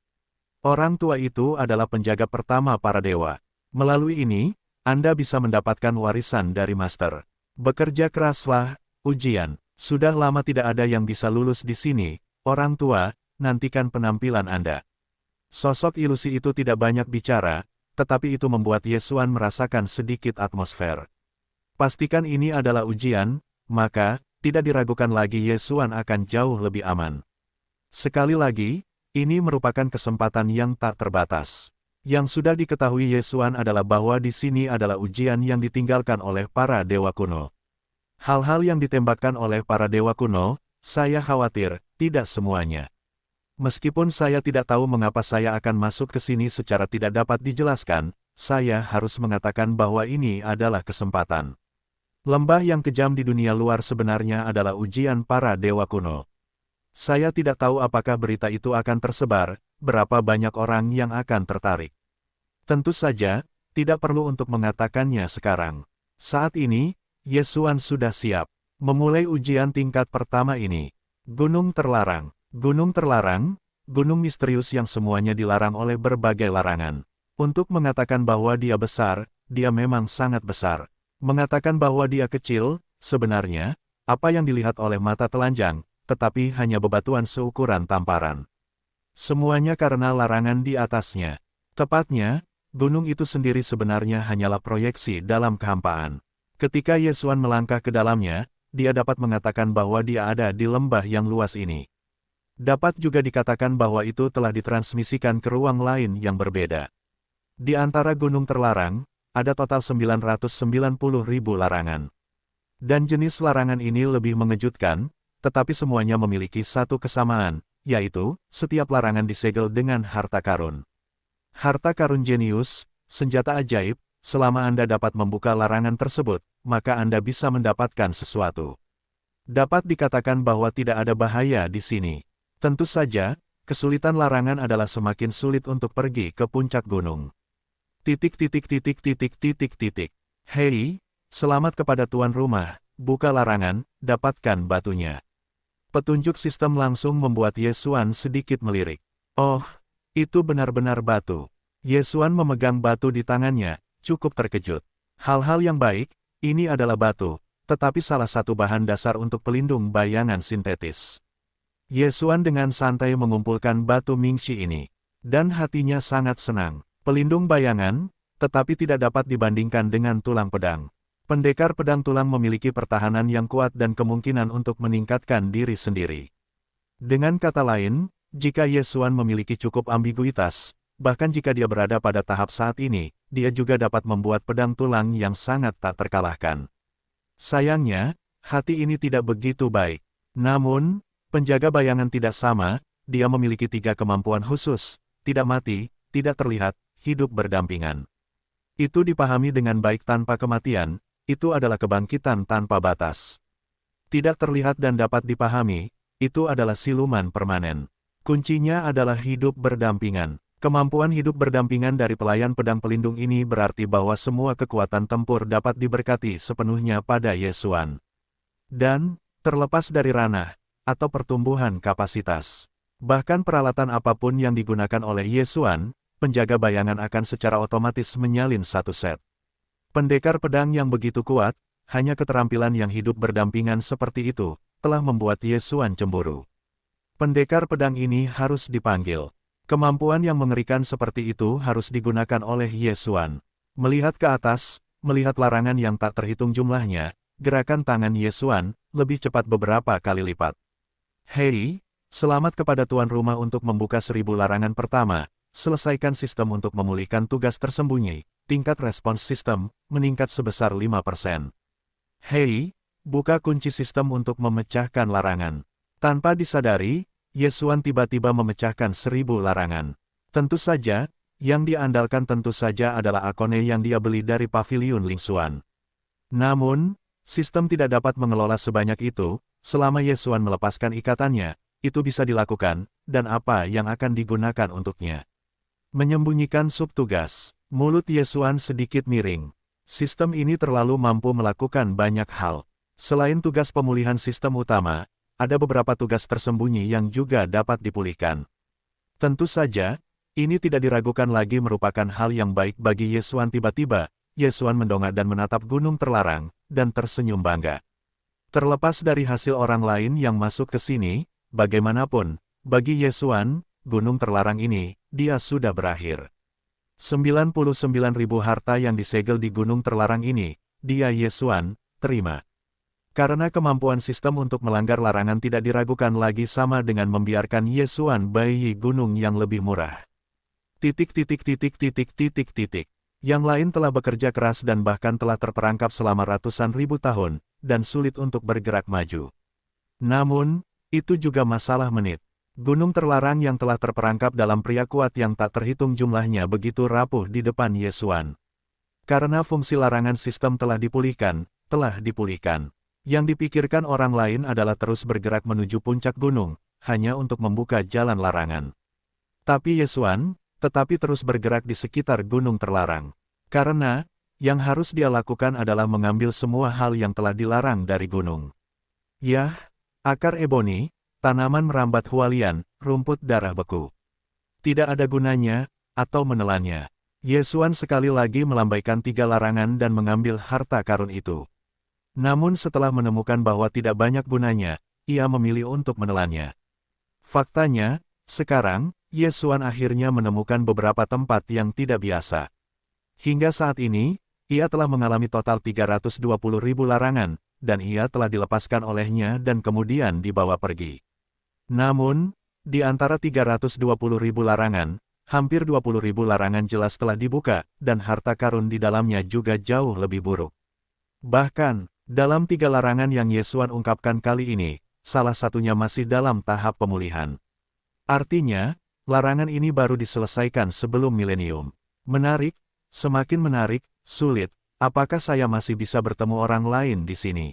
Orang tua itu adalah penjaga pertama para dewa. Melalui ini, Anda bisa mendapatkan warisan dari master. Bekerja keraslah, ujian. Sudah lama tidak ada yang bisa lulus di sini, orang tua, nantikan penampilan Anda. Sosok ilusi itu tidak banyak bicara, tetapi itu membuat Yesuan merasakan sedikit atmosfer. Pastikan ini adalah ujian, maka, tidak diragukan lagi Yesuan akan jauh lebih aman. Sekali lagi, ini merupakan kesempatan yang tak terbatas. Yang sudah diketahui Yesuan adalah bahwa di sini adalah ujian yang ditinggalkan oleh para dewa kuno. Hal-hal yang ditembakkan oleh para dewa kuno, saya khawatir, tidak semuanya. Meskipun saya tidak tahu mengapa saya akan masuk ke sini secara tidak dapat dijelaskan, saya harus mengatakan bahwa ini adalah kesempatan. Lembah yang kejam di dunia luar sebenarnya adalah ujian para dewa kuno. Saya tidak tahu apakah berita itu akan tersebar, berapa banyak orang yang akan tertarik. Tentu saja, tidak perlu untuk mengatakannya sekarang. Saat ini, Yesuan sudah siap memulai ujian tingkat pertama ini. Gunung terlarang. Gunung terlarang, gunung misterius yang semuanya dilarang oleh berbagai larangan. Untuk mengatakan bahwa dia besar, dia memang sangat besar. Mengatakan bahwa dia kecil, sebenarnya, apa yang dilihat oleh mata telanjang, tetapi hanya bebatuan seukuran tamparan. Semuanya karena larangan di atasnya. Tepatnya, gunung itu sendiri sebenarnya hanyalah proyeksi dalam kehampaan. Ketika Yesuan melangkah ke dalamnya, dia dapat mengatakan bahwa dia ada di lembah yang luas ini. Dapat juga dikatakan bahwa itu telah ditransmisikan ke ruang lain yang berbeda. Di antara gunung terlarang, ada total 990.000 larangan. Dan jenis larangan ini lebih mengejutkan, tetapi semuanya memiliki satu kesamaan, yaitu, setiap larangan disegel dengan harta karun. Harta karun jenius, senjata ajaib, selama Anda dapat membuka larangan tersebut, maka Anda bisa mendapatkan sesuatu. Dapat dikatakan bahwa tidak ada bahaya di sini. Tentu saja, kesulitan larangan adalah semakin sulit untuk pergi ke puncak gunung. Hei, selamat kepada tuan rumah, buka larangan, dapatkan batunya. Petunjuk sistem langsung membuat Yesuan sedikit melirik. Oh, itu benar-benar batu. Yesuan memegang batu di tangannya, cukup terkejut. Hal-hal yang baik, ini adalah batu, tetapi salah satu bahan dasar untuk pelindung bayangan sintetis. Yesuan dengan santai mengumpulkan batu Mingxi ini. Dan hatinya sangat senang. Pelindung bayangan, tetapi tidak dapat dibandingkan dengan tulang pedang. Pendekar pedang tulang memiliki pertahanan yang kuat dan kemungkinan untuk meningkatkan diri sendiri. Dengan kata lain, jika Yesuan memiliki cukup ambiguitas, bahkan jika dia berada pada tahap saat ini, dia juga dapat membuat pedang tulang yang sangat tak terkalahkan. Sayangnya, hati ini tidak begitu baik. Namun, penjaga bayangan tidak sama, dia memiliki 3 kemampuan khusus, tidak mati, tidak terlihat, hidup berdampingan. Itu dipahami dengan baik tanpa kematian, itu adalah kebangkitan tanpa batas. Tidak terlihat dan dapat dipahami, itu adalah siluman permanen. Kuncinya adalah hidup berdampingan. Kemampuan hidup berdampingan dari pelayan pedang pelindung ini berarti bahwa semua kekuatan tempur dapat diberkati sepenuhnya pada Yesuan. Dan, terlepas dari ranah, atau pertumbuhan kapasitas. Bahkan peralatan apapun yang digunakan oleh Yesuan, penjaga bayangan akan secara otomatis menyalin satu set. Pendekar pedang yang begitu kuat, hanya keterampilan yang hidup berdampingan seperti itu, telah membuat Yesuan cemburu. Pendekar pedang ini harus dipanggil. Kemampuan yang mengerikan seperti itu harus digunakan oleh Yesuan. Melihat ke atas, melihat larangan yang tak terhitung jumlahnya, gerakan tangan Yesuan lebih cepat beberapa kali lipat. Hei, selamat kepada tuan rumah untuk membuka 1000 larangan pertama, selesaikan sistem untuk memulihkan tugas tersembunyi, tingkat respons sistem meningkat sebesar 5%. Hei, buka kunci sistem untuk memecahkan larangan. Tanpa disadari, Yesuan tiba-tiba memecahkan 1000 larangan. Tentu saja, yang diandalkan tentu saja adalah Akone yang dia beli dari paviliun Lingsuan. Namun, sistem tidak dapat mengelola sebanyak itu, selama Yesuan melepaskan ikatannya, itu bisa dilakukan, dan apa yang akan digunakan untuknya. Menyembunyikan subtugas. Mulut Yesuan sedikit miring. Sistem ini terlalu mampu melakukan banyak hal. Selain tugas pemulihan sistem utama, ada beberapa tugas tersembunyi yang juga dapat dipulihkan. Tentu saja, ini tidak diragukan lagi merupakan hal yang baik bagi Yesuan. Tiba-tiba, Yesuan mendongak dan menatap gunung terlarang, dan tersenyum bangga. Terlepas dari hasil orang lain yang masuk ke sini, bagaimanapun, bagi Yesuan, gunung terlarang ini, dia sudah berakhir. 99.000 harta yang disegel di gunung terlarang ini, dia Yesuan, terima. Karena kemampuan sistem untuk melanggar larangan tidak diragukan lagi sama dengan membiarkan Yesuan bayi gunung yang lebih murah. Yang lain telah bekerja keras dan bahkan telah terperangkap selama ratusan ribu tahun, dan sulit untuk bergerak maju. Namun, itu juga masalah menit. Gunung terlarang yang telah terperangkap dalam pria kuat yang tak terhitung jumlahnya begitu rapuh di depan Yesuan. Karena fungsi larangan sistem telah dipulihkan. Yang dipikirkan orang lain adalah terus bergerak menuju puncak gunung, hanya untuk membuka jalan larangan. Tapi Yesuan, tetapi terus bergerak di sekitar gunung terlarang. Karena, yang harus dia lakukan adalah mengambil semua hal yang telah dilarang dari gunung. Yah, akar eboni, tanaman merambat hualian, rumput darah beku. Tidak ada gunanya, atau menelannya. Yesuan sekali lagi melambaikan 3 larangan dan mengambil harta karun itu. Namun setelah menemukan bahwa tidak banyak gunanya, ia memilih untuk menelannya. Faktanya, sekarang, Yesuan akhirnya menemukan beberapa tempat yang tidak biasa. Hingga saat ini, ia telah mengalami total 320.000 larangan, dan ia telah dilepaskan olehnya dan kemudian dibawa pergi. Namun, di antara 320.000 larangan, hampir 20.000 larangan jelas telah dibuka, dan harta karun di dalamnya juga jauh lebih buruk. Bahkan, dalam 3 larangan yang Yesuan ungkapkan kali ini, salah satunya masih dalam tahap pemulihan. Artinya, larangan ini baru diselesaikan sebelum milenium. Menarik, semakin menarik, sulit, apakah saya masih bisa bertemu orang lain di sini?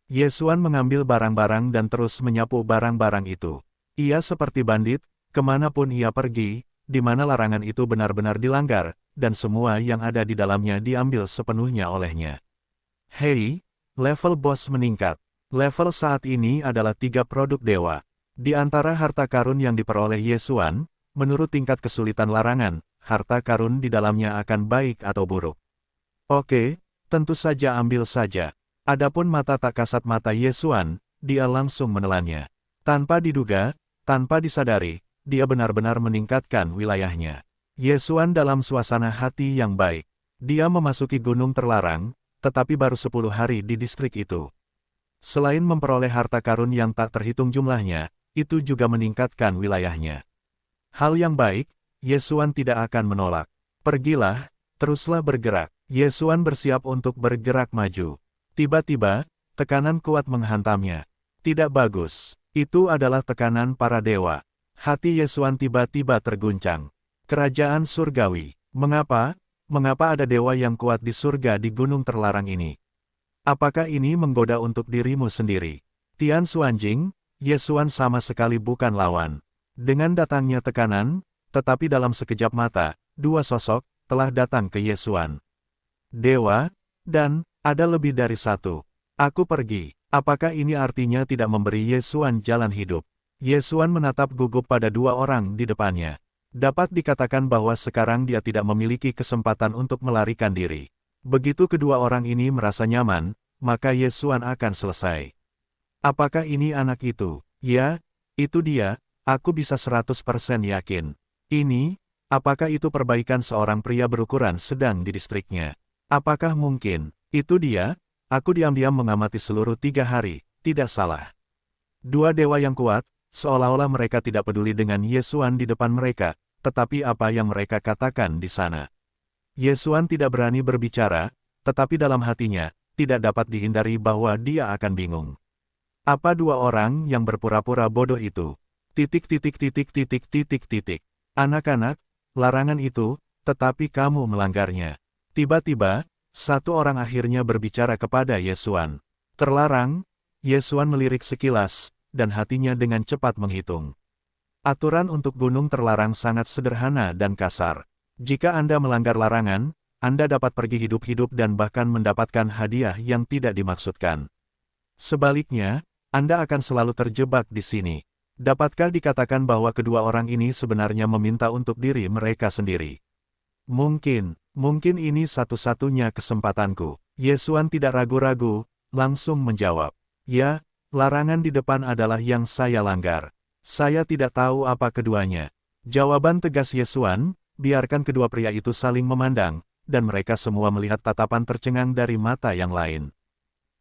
Yesuan mengambil barang-barang dan terus menyapu barang-barang itu. Ia seperti bandit, kemanapun ia pergi, di mana larangan itu benar-benar dilanggar, dan semua yang ada di dalamnya diambil sepenuhnya olehnya. Hei, level bos meningkat. Level saat ini adalah 3 produk dewa. Di antara harta karun yang diperoleh Yesuan, menurut tingkat kesulitan larangan, harta karun di dalamnya akan baik atau buruk. Oke, tentu saja ambil saja. Adapun mata tak kasat mata Yesuan, dia langsung menelannya. Tanpa diduga, tanpa disadari, dia benar-benar meningkatkan wilayahnya. Yesuan dalam suasana hati yang baik. Dia memasuki gunung terlarang, tetapi baru 10 hari di distrik itu. Selain memperoleh harta karun yang tak terhitung jumlahnya, itu juga meningkatkan wilayahnya. Hal yang baik, Yesuan tidak akan menolak. Pergilah, teruslah bergerak. Yesuan bersiap untuk bergerak maju. Tiba-tiba, tekanan kuat menghantamnya. Tidak bagus. Itu adalah tekanan para dewa. Hati Yesuan tiba-tiba terguncang. Kerajaan surgawi. Mengapa? Mengapa ada dewa yang kuat di surga di gunung terlarang ini? Apakah ini menggoda untuk dirimu sendiri? Tian Xuanjing, Yesuan sama sekali bukan lawan. Dengan datangnya tekanan, tetapi dalam sekejap mata, dua sosok telah datang ke Yesuan. Dewa, dan ada lebih dari satu. Aku pergi. Apakah ini artinya tidak memberi Yesuan jalan hidup? Yesuan menatap gugup pada dua orang di depannya. Dapat dikatakan bahwa sekarang dia tidak memiliki kesempatan untuk melarikan diri. Begitu kedua orang ini merasa nyaman, maka Yesuan akan selesai. Apakah ini anak itu? Ya, itu dia, aku bisa 100% yakin. Ini, apakah itu perbaikan seorang pria berukuran sedang di distriknya? Apakah mungkin, itu dia? Aku diam-diam mengamati seluruh 3 hari, tidak salah. Dua dewa yang kuat, seolah-olah mereka tidak peduli dengan Yesuan di depan mereka, tetapi apa yang mereka katakan di sana. Yesuan tidak berani berbicara, tetapi dalam hatinya, tidak dapat dihindari bahwa dia akan bingung. Apa dua orang yang berpura-pura bodoh itu? Anak-anak, larangan itu, tetapi kamu melanggarnya. Tiba-tiba, satu orang akhirnya berbicara kepada Yesuan. Terlarang, Yesuan melirik sekilas, dan hatinya dengan cepat menghitung. Aturan untuk gunung terlarang sangat sederhana dan kasar. Jika Anda melanggar larangan, Anda dapat pergi hidup-hidup dan bahkan mendapatkan hadiah yang tidak dimaksudkan. Sebaliknya, Anda akan selalu terjebak di sini. Dapatkah dikatakan bahwa kedua orang ini sebenarnya meminta untuk diri mereka sendiri? Mungkin ini satu-satunya kesempatanku. Yesuan tidak ragu-ragu, langsung menjawab. Ya, larangan di depan adalah yang saya langgar. Saya tidak tahu apa keduanya. Jawaban tegas Yesuan, biarkan kedua pria itu saling memandang, dan mereka semua melihat tatapan tercengang dari mata yang lain.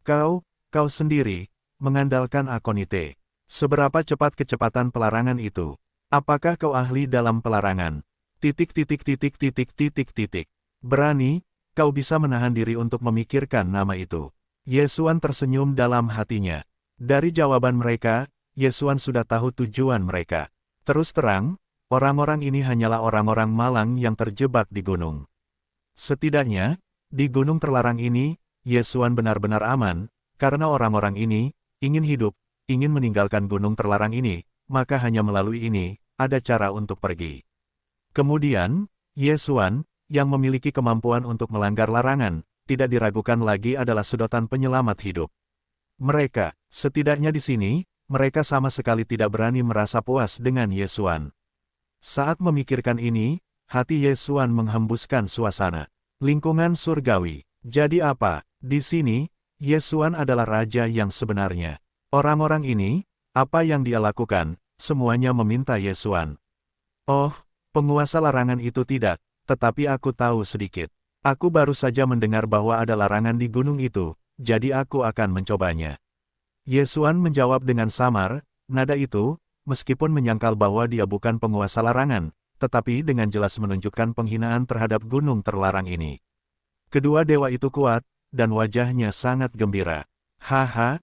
Kau sendiri, mengandalkan Akonite. Seberapa cepat kecepatan pelarangan itu? Apakah kau ahli dalam pelarangan? Berani, kau bisa menahan diri untuk memikirkan nama itu. Yesuan tersenyum dalam hatinya. Dari jawaban mereka, Yesuan sudah tahu tujuan mereka. Terus terang, orang-orang ini hanyalah orang-orang malang yang terjebak di gunung. Setidaknya, di gunung terlarang ini, Yesuan benar-benar aman, karena orang-orang ini ingin hidup, ingin meninggalkan gunung terlarang ini, maka hanya melalui ini, ada cara untuk pergi. Kemudian, Yesuan, yang memiliki kemampuan untuk melanggar larangan, tidak diragukan lagi adalah sedotan penyelamat hidup. Mereka, setidaknya di sini, mereka sama sekali tidak berani merasa puas dengan Yesuan. Saat memikirkan ini, hati Yesuan menghembuskan suasana. Lingkungan surgawi. Jadi apa? Di sini, Yesuan adalah raja yang sebenarnya. Orang-orang ini, apa yang dia lakukan, semuanya meminta Yesuan. Oh, penguasa larangan itu tidak. Tetapi aku tahu sedikit. Aku baru saja mendengar bahwa ada larangan di gunung itu, jadi aku akan mencobanya. Yesuan menjawab dengan samar, nada itu, meskipun menyangkal bahwa dia bukan penguasa larangan, tetapi dengan jelas menunjukkan penghinaan terhadap gunung terlarang ini. Kedua dewa itu kuat, dan wajahnya sangat gembira. Haha,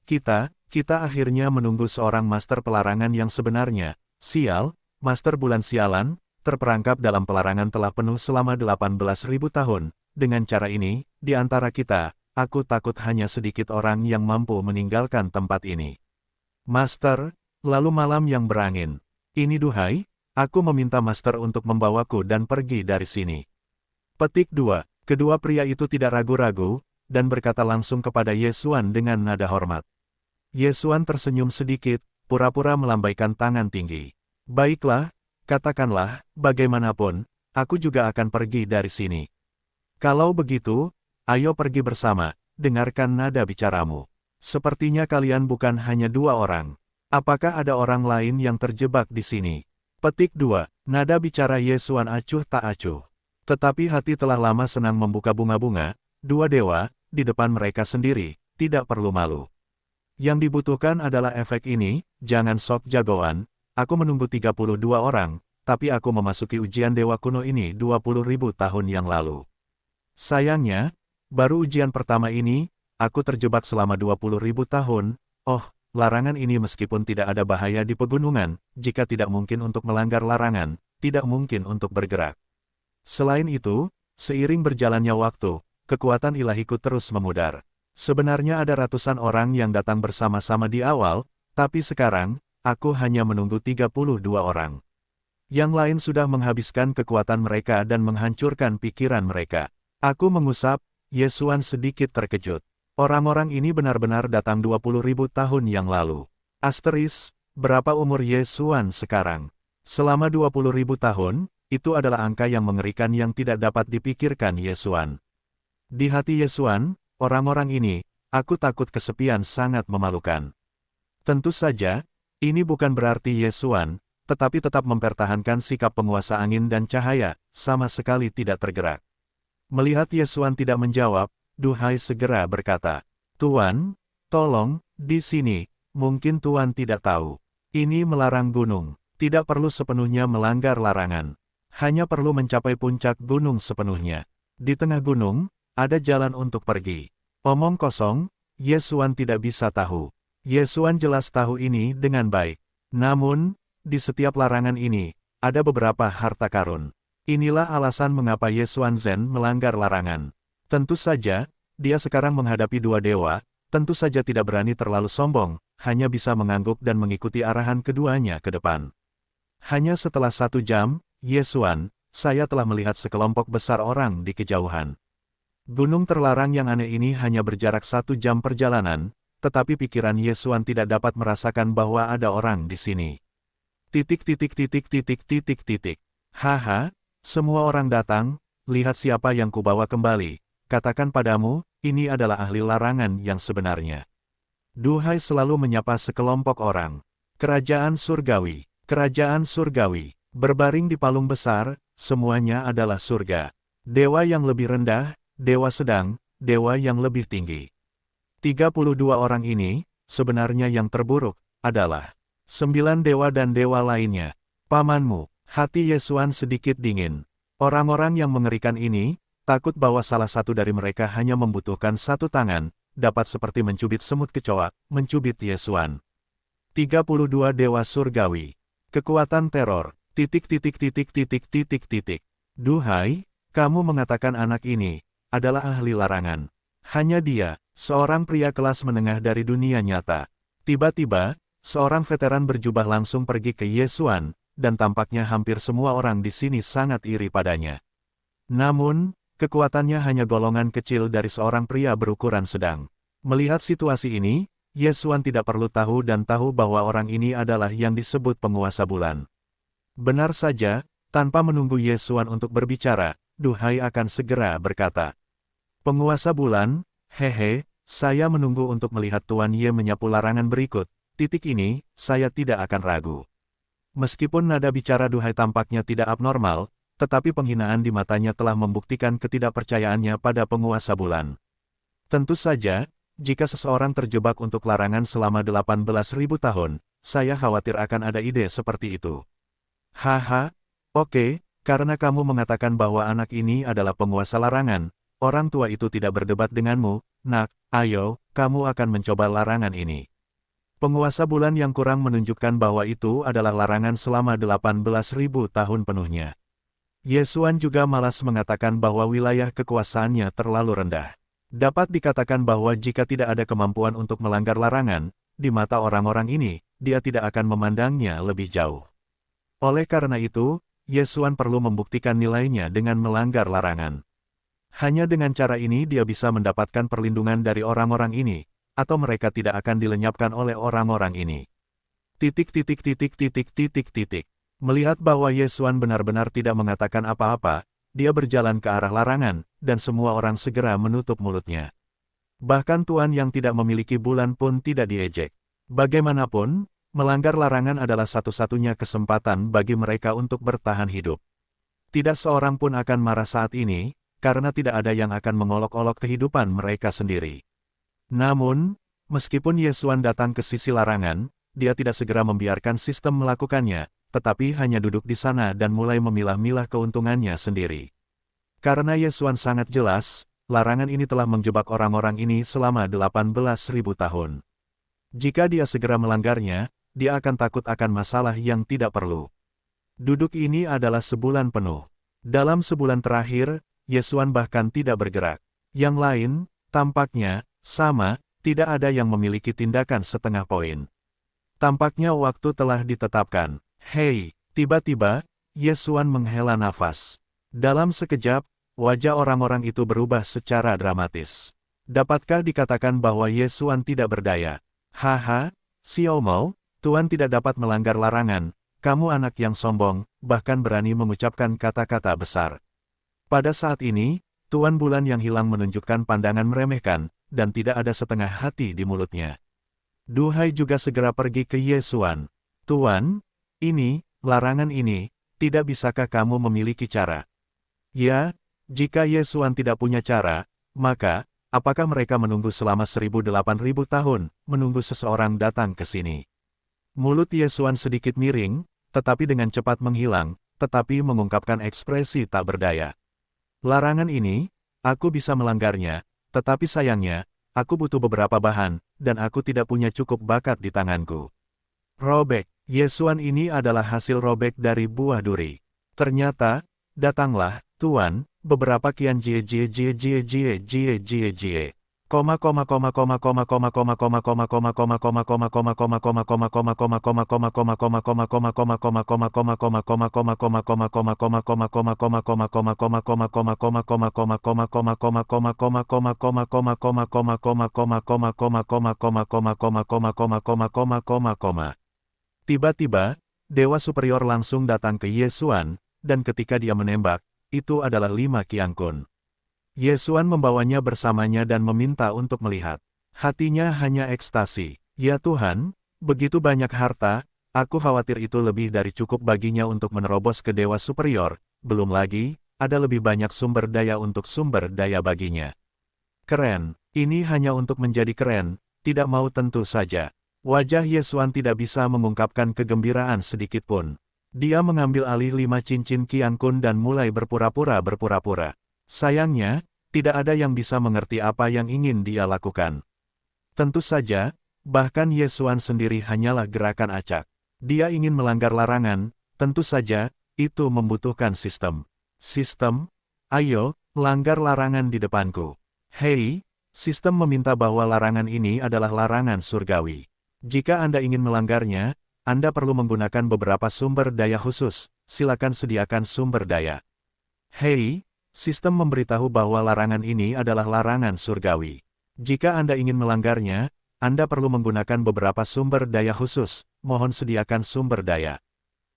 kita akhirnya menunggu seorang master pelarangan yang sebenarnya. Sial, master bulan sialan, terperangkap dalam pelarangan telah penuh selama 18.000 tahun. Dengan cara ini, di antara kita, aku takut hanya sedikit orang yang mampu meninggalkan tempat ini. Master, lalu malam yang berangin. Ini duhai, aku meminta Master untuk membawaku dan pergi dari sini. Petik 2. Kedua pria itu tidak ragu-ragu, dan berkata langsung kepada Yesuan dengan nada hormat. Yesuan tersenyum sedikit, pura-pura melambaikan tangan tinggi. Baiklah, katakanlah, bagaimanapun, aku juga akan pergi dari sini. Kalau begitu, ayo pergi bersama, dengarkan nada bicaramu. Sepertinya kalian bukan hanya dua orang. Apakah ada orang lain yang terjebak di sini? Petik 2. Nada bicara Yesuan acuh tak acuh. Tetapi hati telah lama senang membuka bunga-bunga, dua dewa, di depan mereka sendiri, tidak perlu malu. Yang dibutuhkan adalah efek ini, jangan sok jagoan, aku menunggu 32 orang, tapi aku memasuki ujian dewa kuno ini 20.000 tahun yang lalu. Sayangnya, baru ujian pertama ini, aku terjebak selama 20.000 tahun, Oh, larangan ini meskipun tidak ada bahaya di pegunungan, jika tidak mungkin untuk melanggar larangan, tidak mungkin untuk bergerak. Selain itu, seiring berjalannya waktu, kekuatan ilahiku terus memudar. Sebenarnya ada ratusan orang yang datang bersama-sama di awal, tapi sekarang, aku hanya menunggu 32 orang. Yang lain sudah menghabiskan kekuatan mereka dan menghancurkan pikiran mereka. Aku mengusap, Yesuan sedikit terkejut. Orang-orang ini benar-benar datang 20.000 tahun yang lalu. Asteris, berapa umur Yesuan sekarang? Selama 20.000 tahun, itu adalah angka yang mengerikan yang tidak dapat dipikirkan Yesuan. Di hati Yesuan, orang-orang ini, aku takut kesepian sangat memalukan. Tentu saja, ini bukan berarti Yesuan, tetapi tetap mempertahankan sikap penguasa angin dan cahaya, sama sekali tidak tergerak. Melihat Yesuan tidak menjawab, Duhai segera berkata, Tuan, tolong, di sini, mungkin Tuan tidak tahu. Ini melarang gunung, tidak perlu sepenuhnya melanggar larangan. Hanya perlu mencapai puncak gunung sepenuhnya. Di tengah gunung, ada jalan untuk pergi. Omong kosong, Yesuan tidak bisa tahu. Yesuan jelas tahu ini dengan baik. Namun, di setiap larangan ini, ada beberapa harta karun. Inilah alasan mengapa Yesuan Zen melanggar larangan. Tentu saja, dia sekarang menghadapi dua dewa, tentu saja tidak berani terlalu sombong, hanya bisa mengangguk dan mengikuti arahan keduanya ke depan. Hanya setelah 1 jam, Yesuan, saya telah melihat sekelompok besar orang di kejauhan. Gunung terlarang yang aneh ini hanya berjarak 1 jam perjalanan, tetapi pikiran Yesuan tidak dapat merasakan bahwa ada orang di sini. Haha, semua orang datang, lihat siapa yang kubawa kembali. Katakan padamu, ini adalah ahli larangan yang sebenarnya. Duhai selalu menyapa sekelompok orang. Kerajaan surgawi, berbaring di palung besar, semuanya adalah surga. Dewa yang lebih rendah, dewa sedang, dewa yang lebih tinggi. 32 orang ini, sebenarnya yang terburuk, adalah 9 dewa dan dewa lainnya. Pamanmu, hati Yesuan sedikit dingin. Orang-orang yang mengerikan ini, takut bahwa salah satu dari mereka hanya membutuhkan 1 tangan, dapat seperti mencubit semut kecoa, mencubit Yesuan. 32 dewa surgawi. Kekuatan teror. Duhai, kamu mengatakan anak ini adalah ahli larangan. Hanya dia, seorang pria kelas menengah dari dunia nyata. Tiba-tiba, seorang veteran berjubah langsung pergi ke Yesuan, dan tampaknya hampir semua orang di sini sangat iri padanya. Namun, kekuatannya hanya golongan kecil dari seorang pria berukuran sedang. Melihat situasi ini, Yesuan tidak perlu tahu dan tahu bahwa orang ini adalah yang disebut penguasa bulan. Benar saja, tanpa menunggu Yesuan untuk berbicara, Duhai akan segera berkata. Penguasa bulan, hehe, saya menunggu untuk melihat Tuan Ye menyapu larangan berikut. Titik ini, saya tidak akan ragu. Meskipun nada bicara Duhai tampaknya tidak abnormal, tetapi penghinaan di matanya telah membuktikan ketidakpercayaannya pada penguasa bulan. Tentu saja, jika seseorang terjebak untuk larangan selama 18.000 tahun, saya khawatir akan ada ide seperti itu. Haha, oke, karena kamu mengatakan bahwa anak ini adalah penguasa larangan, orang tua itu tidak berdebat denganmu, nak, ayo, kamu akan mencoba larangan ini. Penguasa bulan yang kurang menunjukkan bahwa itu adalah larangan selama 18.000 tahun penuhnya. Yesuan juga malas mengatakan bahwa wilayah kekuasaannya terlalu rendah. Dapat dikatakan bahwa jika tidak ada kemampuan untuk melanggar larangan, di mata orang-orang ini, dia tidak akan memandangnya lebih jauh. Oleh karena itu, Yesuan perlu membuktikan nilainya dengan melanggar larangan. Hanya dengan cara ini dia bisa mendapatkan perlindungan dari orang-orang ini, atau mereka tidak akan dilenyapkan oleh orang-orang ini. Melihat bahwa Yesuan benar-benar tidak mengatakan apa-apa, dia berjalan ke arah larangan, dan semua orang segera menutup mulutnya. Bahkan Tuan yang tidak memiliki bulan pun tidak diejek. Bagaimanapun, melanggar larangan adalah satu-satunya kesempatan bagi mereka untuk bertahan hidup. Tidak seorang pun akan marah saat ini, karena tidak ada yang akan mengolok-olok kehidupan mereka sendiri. Namun, meskipun Yesuan datang ke sisi larangan, dia tidak segera membiarkan sistem melakukannya, tetapi hanya duduk di sana dan mulai memilah-milah keuntungannya sendiri. Karena Yesuan sangat jelas, larangan ini telah menjebak orang-orang ini selama 18.000 tahun. Jika dia segera melanggarnya, dia akan takut akan masalah yang tidak perlu. Duduk ini adalah sebulan penuh. Dalam sebulan terakhir, Yesuan bahkan tidak bergerak. Yang lain, tampaknya, sama, tidak ada yang memiliki tindakan setengah poin. Tampaknya waktu telah ditetapkan. Hei, tiba-tiba, Yesuan menghela nafas. Dalam sekejap, wajah orang-orang itu berubah secara dramatis. Dapatkah dikatakan bahwa Yesuan tidak berdaya? Haha, Xiao Mao, Tuan tidak dapat melanggar larangan. Kamu anak yang sombong, bahkan berani mengucapkan kata-kata besar. Pada saat ini, Tuan Bulan yang hilang menunjukkan pandangan meremehkan, dan tidak ada setengah hati di mulutnya. Duhai juga segera pergi ke Yesuan. Tuan, larangan ini, tidak bisakah kamu memiliki cara? Ya, jika Yesuan tidak punya cara, maka, apakah mereka menunggu selama 1.000–8.000 tahun, menunggu seseorang datang ke sini? Mulut Yesuan sedikit miring, tetapi dengan cepat menghilang, tetapi mengungkapkan ekspresi tak berdaya. Larangan ini, aku bisa melanggarnya, tetapi sayangnya, aku butuh beberapa bahan, dan aku tidak punya cukup bakat di tanganku. Robek, Yesuan ini adalah hasil robek dari buah duri. Ternyata, datanglah, Tuan, beberapa kian jie. Tiba-tiba, Dewa Superior langsung datang ke Yesuan, dan ketika dia menembak, itu adalah 5 Qiangkun. Yesuan membawanya bersamanya dan meminta untuk melihat. Hatinya hanya ekstasi. Ya Tuhan, begitu banyak harta, aku khawatir itu lebih dari cukup baginya untuk menerobos ke Dewa Superior, belum lagi, ada lebih banyak sumber daya untuk sumber daya baginya. Keren, ini hanya untuk menjadi keren, tidak mau tentu saja. Wajah Yesuan tidak bisa mengungkapkan kegembiraan sedikitpun. Dia mengambil alih 5 cincin Qiangkun dan mulai berpura-pura. Sayangnya, tidak ada yang bisa mengerti apa yang ingin dia lakukan. Tentu saja, bahkan Yesuan sendiri hanyalah gerakan acak. Dia ingin melanggar larangan, tentu saja, itu membutuhkan sistem. Sistem? Ayo, langgar larangan di depanku. Hei, sistem meminta bahwa larangan ini adalah larangan surgawi. Jika Anda ingin melanggarnya, Anda perlu menggunakan beberapa sumber daya khusus, silakan sediakan sumber daya. Hei, sistem memberitahu bahwa larangan ini adalah larangan surgawi. Jika Anda ingin melanggarnya, Anda perlu menggunakan beberapa sumber daya khusus, mohon sediakan sumber daya.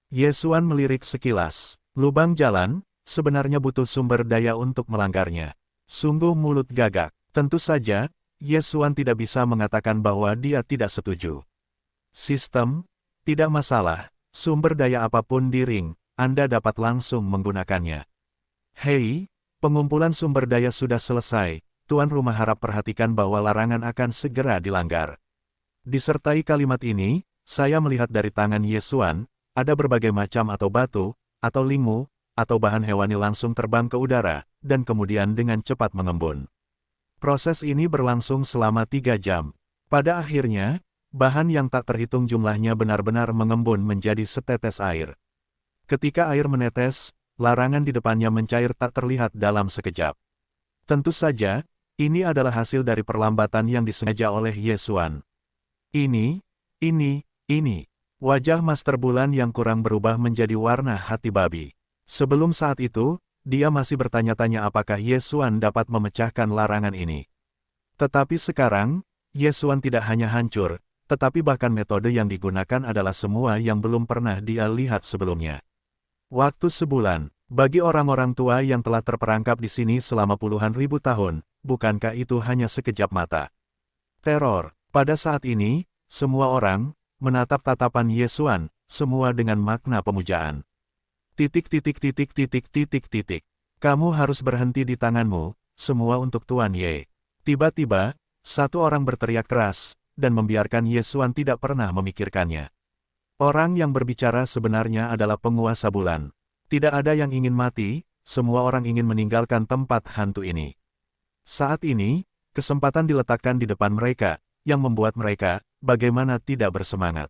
Yesuan melirik sekilas. Lubang jalan, sebenarnya butuh sumber daya untuk melanggarnya. Sungguh mulut gagak. Tentu saja, Yesuan tidak bisa mengatakan bahwa dia tidak setuju. Sistem? Tidak masalah, sumber daya apapun di ring, Anda dapat langsung menggunakannya. Hei, pengumpulan sumber daya sudah selesai, Tuan Rumah harap perhatikan bahwa larangan akan segera dilanggar. Disertai kalimat ini, saya melihat dari tangan Yesuan, ada berbagai macam atau batu, atau lingu, atau bahan hewani langsung terbang ke udara, dan kemudian dengan cepat mengembun. Proses ini berlangsung selama 3 jam. Pada akhirnya, bahan yang tak terhitung jumlahnya benar-benar mengembun menjadi setetes air. Ketika air menetes, larangan di depannya mencair tak terlihat dalam sekejap. Tentu saja, ini adalah hasil dari perlambatan yang disengaja oleh Yesuan. Ini. Wajah Master Bulan yang kurang berubah menjadi warna hati babi. Sebelum saat itu, dia masih bertanya-tanya apakah Yesuan dapat memecahkan larangan ini. Tetapi sekarang, Yesuan tidak hanya hancur, tetapi bahkan metode yang digunakan adalah semua yang belum pernah dia lihat sebelumnya. Waktu sebulan, bagi orang-orang tua yang telah terperangkap di sini selama puluhan ribu tahun, bukankah itu hanya sekejap mata? Teror. Pada saat ini, semua orang menatap tatapan Yesuan, semua dengan makna pemujaan. Kamu harus berhenti di tanganmu, semua untuk Tuan Ye. Tiba-tiba, satu orang berteriak keras, dan membiarkan Yesuan tidak pernah memikirkannya. Orang yang berbicara sebenarnya adalah penguasa bulan. Tidak ada yang ingin mati, semua orang ingin meninggalkan tempat hantu ini. Saat ini, kesempatan diletakkan di depan mereka, yang membuat mereka, bagaimana tidak bersemangat.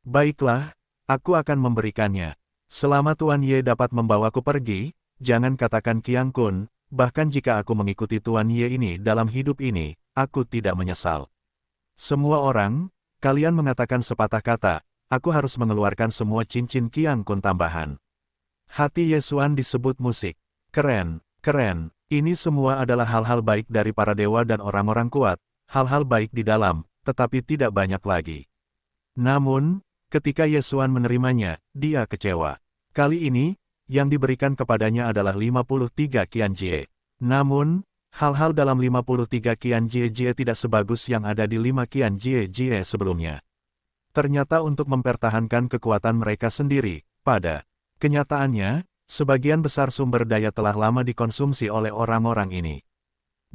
Baiklah, aku akan memberikannya. Selama Tuan Ye dapat membawaku pergi, jangan katakan Qiang Kun, bahkan jika aku mengikuti Tuan Ye ini dalam hidup ini, aku tidak menyesal. Semua orang, kalian mengatakan sepatah kata, aku harus mengeluarkan semua cincin Qiang Kun tambahan. Hati Ye Xuan disebut musik. Keren, keren, ini semua adalah hal-hal baik dari para dewa dan orang-orang kuat, hal-hal baik di dalam, tetapi tidak banyak lagi. Namun, ketika Ye Xuan menerimanya, dia kecewa. Kali ini, yang diberikan kepadanya adalah 53 Qianjie. Namun, hal-hal dalam 53 Qianjie tidak sebagus yang ada di 5 Qianjie sebelumnya. Ternyata untuk mempertahankan kekuatan mereka sendiri, pada kenyataannya, sebagian besar sumber daya telah lama dikonsumsi oleh orang-orang ini.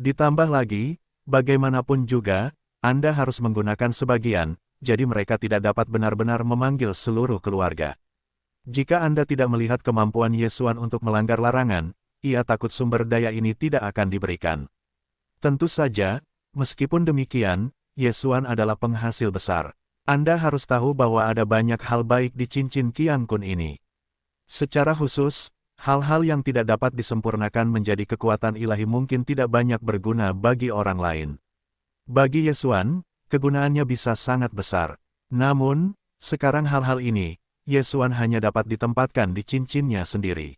Ditambah lagi, bagaimanapun juga, Anda harus menggunakan sebagian, jadi mereka tidak dapat benar-benar memanggil seluruh keluarga. Jika Anda tidak melihat kemampuan Ye Xuan untuk melanggar larangan, ia takut sumber daya ini tidak akan diberikan. Tentu saja, meskipun demikian, Ye Xuan adalah penghasil besar. Anda harus tahu bahwa ada banyak hal baik di cincin Qiang Kun ini. Secara khusus, hal-hal yang tidak dapat disempurnakan menjadi kekuatan ilahi mungkin tidak banyak berguna bagi orang lain. Bagi Ye Xuan, kegunaannya bisa sangat besar. Namun, sekarang hal-hal ini, Ye Xuan hanya dapat ditempatkan di cincinnya sendiri.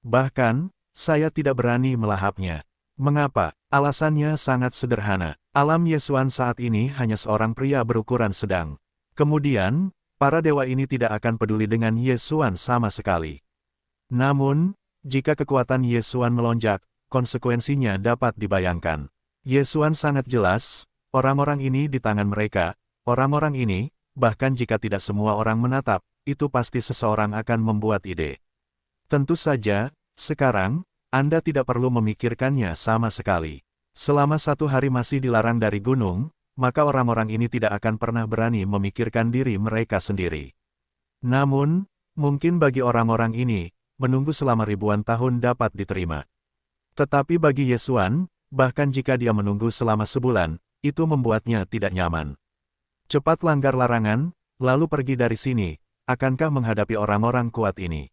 Bahkan, saya tidak berani melahapnya. Mengapa? Alasannya sangat sederhana. Alam Ye Xuan saat ini hanya seorang pria berukuran sedang. Kemudian, para dewa ini tidak akan peduli dengan Ye Xuan sama sekali. Namun, jika kekuatan Ye Xuan melonjak, konsekuensinya dapat dibayangkan. Ye Xuan sangat jelas, orang-orang ini di tangan mereka, orang-orang ini, bahkan jika tidak semua orang menatap, itu pasti seseorang akan membuat ide. Tentu saja, sekarang, Anda tidak perlu memikirkannya sama sekali. Selama 1 hari masih dilarang dari gunung, maka orang-orang ini tidak akan pernah berani memikirkan diri mereka sendiri. Namun, mungkin bagi orang-orang ini, menunggu selama ribuan tahun dapat diterima. Tetapi bagi Ye Xuan, bahkan jika dia menunggu selama sebulan, itu membuatnya tidak nyaman. Cepat langgar larangan, lalu pergi dari sini, akankah menghadapi orang-orang kuat ini?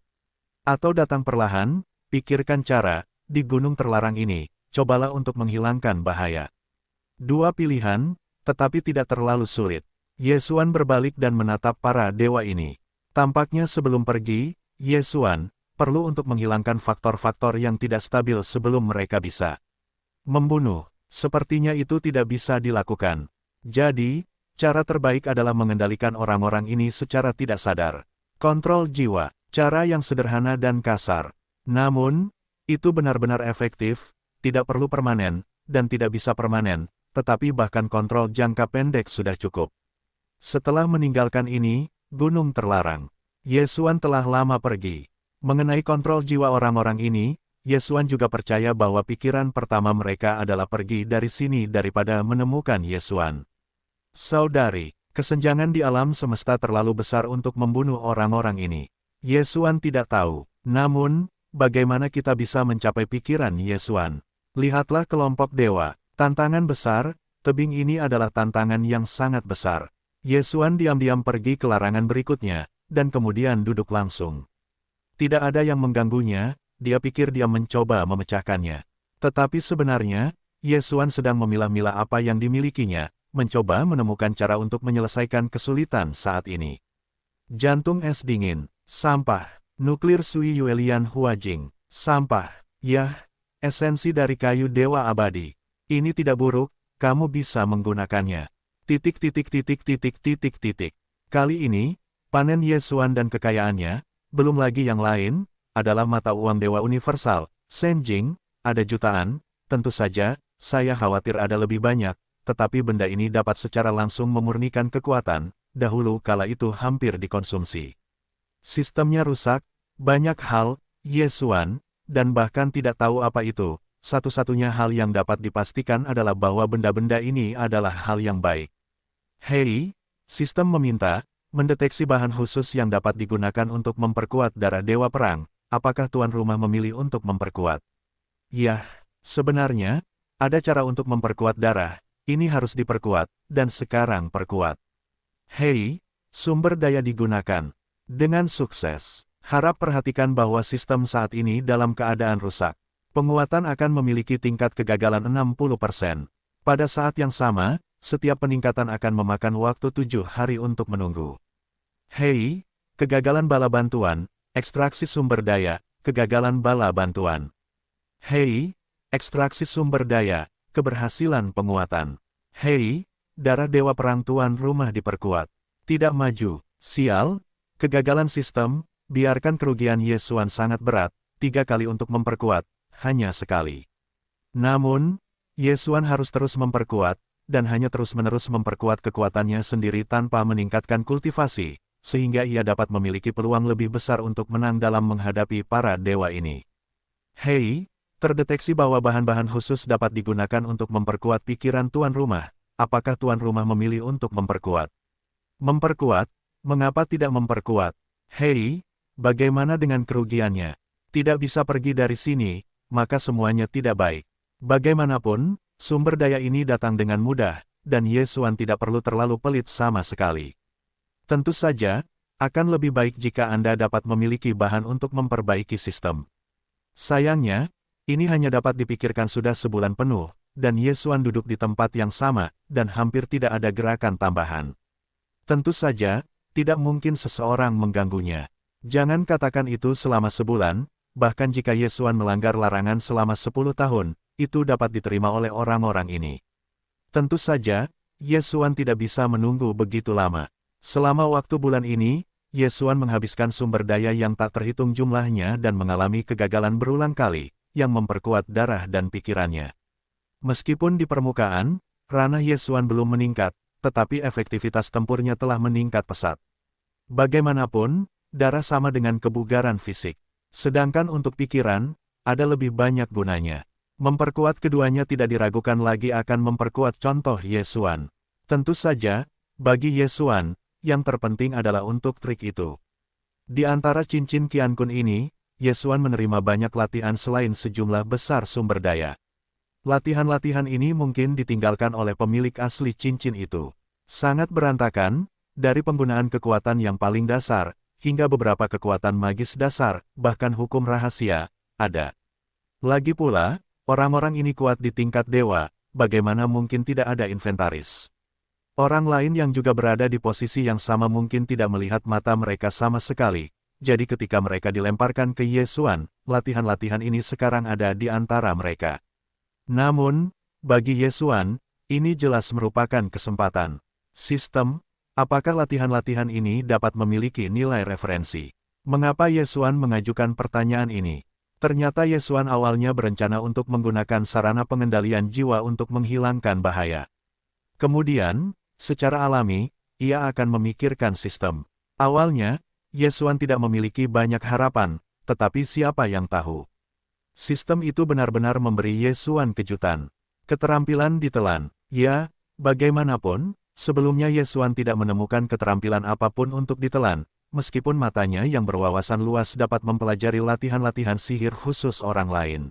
Atau datang perlahan, pikirkan cara, di gunung terlarang ini, cobalah untuk menghilangkan bahaya. 2 pilihan, tetapi tidak terlalu sulit. Ye Xuan berbalik dan menatap para dewa ini. Tampaknya sebelum pergi, Ye Xuan perlu untuk menghilangkan faktor-faktor yang tidak stabil sebelum mereka bisa membunuh. Sepertinya itu tidak bisa dilakukan. Jadi, cara terbaik adalah mengendalikan orang-orang ini secara tidak sadar. Kontrol jiwa, cara yang sederhana dan kasar. Namun, itu benar-benar efektif, tidak perlu permanen, dan tidak bisa permanen, tetapi bahkan kontrol jangka pendek sudah cukup. Setelah meninggalkan ini, gunung terlarang. Ye Xuan telah lama pergi. Mengenai kontrol jiwa orang-orang ini, Ye Xuan juga percaya bahwa pikiran pertama mereka adalah pergi dari sini daripada menemukan Ye Xuan. Saudari, kesenjangan di alam semesta terlalu besar untuk membunuh orang-orang ini. Ye Xuan tidak tahu, namun, bagaimana kita bisa mencapai pikiran Ye Xuan? Lihatlah kelompok dewa, tantangan besar, tebing ini adalah tantangan yang sangat besar. Ye Xuan diam-diam pergi ke larangan berikutnya, dan kemudian duduk langsung. Tidak ada yang mengganggunya, dia pikir dia mencoba memecahkannya. Tetapi sebenarnya, Ye Xuan sedang memilah-milah apa yang dimilikinya, mencoba menemukan cara untuk menyelesaikan kesulitan saat ini. Jantung es dingin, sampah. Nuklir Sui Yuelian Huajing, sampah, yah, esensi dari kayu dewa abadi. Ini tidak buruk, kamu bisa menggunakannya. Kali ini, panen Ye Xuan dan kekayaannya, belum lagi yang lain, adalah mata uang dewa universal, Senjing, ada jutaan, tentu saja, saya khawatir ada lebih banyak, tetapi benda ini dapat secara langsung memurnikan kekuatan, dahulu kala itu hampir dikonsumsi. Sistemnya rusak, banyak hal, Ye Xuan, dan bahkan tidak tahu apa itu. Satu-satunya hal yang dapat dipastikan adalah bahwa benda-benda ini adalah hal yang baik. Hei, sistem meminta, mendeteksi bahan khusus yang dapat digunakan untuk memperkuat darah dewa perang. Apakah tuan rumah memilih untuk memperkuat? Yah, sebenarnya, ada cara untuk memperkuat darah, ini harus diperkuat, dan sekarang perkuat. Hei, sumber daya digunakan. Dengan sukses. Harap perhatikan bahwa sistem saat ini dalam keadaan rusak. Penguatan akan memiliki tingkat kegagalan 60%. Pada saat yang sama, setiap peningkatan akan memakan waktu 7 hari untuk menunggu. Hei, kegagalan bala bantuan, ekstraksi sumber daya, kegagalan bala bantuan. Hei, ekstraksi sumber daya, keberhasilan penguatan. Hei, darah dewa perang tuan rumah diperkuat. Tidak maju, sial, kegagalan sistem, biarkan kerugian Yesuan sangat berat, 3 kali untuk memperkuat, hanya sekali. Namun, Yesuan harus terus memperkuat, dan hanya terus-menerus memperkuat kekuatannya sendiri tanpa meningkatkan kultivasi, sehingga ia dapat memiliki peluang lebih besar untuk menang dalam menghadapi para dewa ini. Hei, terdeteksi bahwa bahan-bahan khusus dapat digunakan untuk memperkuat pikiran tuan rumah. Apakah tuan rumah memilih untuk memperkuat? Memperkuat? Mengapa tidak memperkuat? Hei, bagaimana dengan kerugiannya? Tidak bisa pergi dari sini, maka semuanya tidak baik. Bagaimanapun, sumber daya ini datang dengan mudah, dan Yesuan tidak perlu terlalu pelit sama sekali. Tentu saja, akan lebih baik jika Anda dapat memiliki bahan untuk memperbaiki sistem. Sayangnya, ini hanya dapat dipikirkan sudah sebulan penuh, dan Yesuan duduk di tempat yang sama, dan hampir tidak ada gerakan tambahan. Tentu saja, tidak mungkin seseorang mengganggunya. Jangan katakan itu selama sebulan, bahkan jika Yesuan melanggar larangan selama 10 tahun, itu dapat diterima oleh orang-orang ini. Tentu saja, Yesuan tidak bisa menunggu begitu lama. Selama waktu bulan ini, Yesuan menghabiskan sumber daya yang tak terhitung jumlahnya dan mengalami kegagalan berulang kali, yang memperkuat darah dan pikirannya. Meskipun di permukaan, ranah Yesuan belum meningkat, tetapi efektivitas tempurnya telah meningkat pesat. Bagaimanapun, darah sama dengan kebugaran fisik. Sedangkan untuk pikiran, ada lebih banyak gunanya. Memperkuat keduanya tidak diragukan lagi akan memperkuat contoh Yesuan. Tentu saja, bagi Yesuan, yang terpenting adalah untuk trik itu. Di antara cincin Qiankun ini, Yesuan menerima banyak latihan selain sejumlah besar sumber daya. Latihan-latihan ini mungkin ditinggalkan oleh pemilik asli cincin itu. Sangat berantakan, dari penggunaan kekuatan yang paling dasar, hingga beberapa kekuatan magis dasar, bahkan hukum rahasia, ada. Lagi pula, orang-orang ini kuat di tingkat dewa, bagaimana mungkin tidak ada inventaris? Orang lain yang juga berada di posisi yang sama mungkin tidak melihat mata mereka sama sekali, jadi ketika mereka dilemparkan ke Yesuan, latihan-latihan ini sekarang ada di antara mereka. Namun, bagi Yesuan, ini jelas merupakan kesempatan. Sistem, apakah latihan-latihan ini dapat memiliki nilai referensi? Mengapa Yesuan mengajukan pertanyaan ini? Ternyata Yesuan awalnya berencana untuk menggunakan sarana pengendalian jiwa untuk menghilangkan bahaya. Kemudian, secara alami, ia akan memikirkan sistem. Awalnya, Yesuan tidak memiliki banyak harapan, tetapi siapa yang tahu? Sistem itu benar-benar memberi Yesuan kejutan. Keterampilan ditelan. Ya, bagaimanapun, sebelumnya Yesuan tidak menemukan keterampilan apapun untuk ditelan, meskipun matanya yang berwawasan luas dapat mempelajari latihan-latihan sihir khusus orang lain.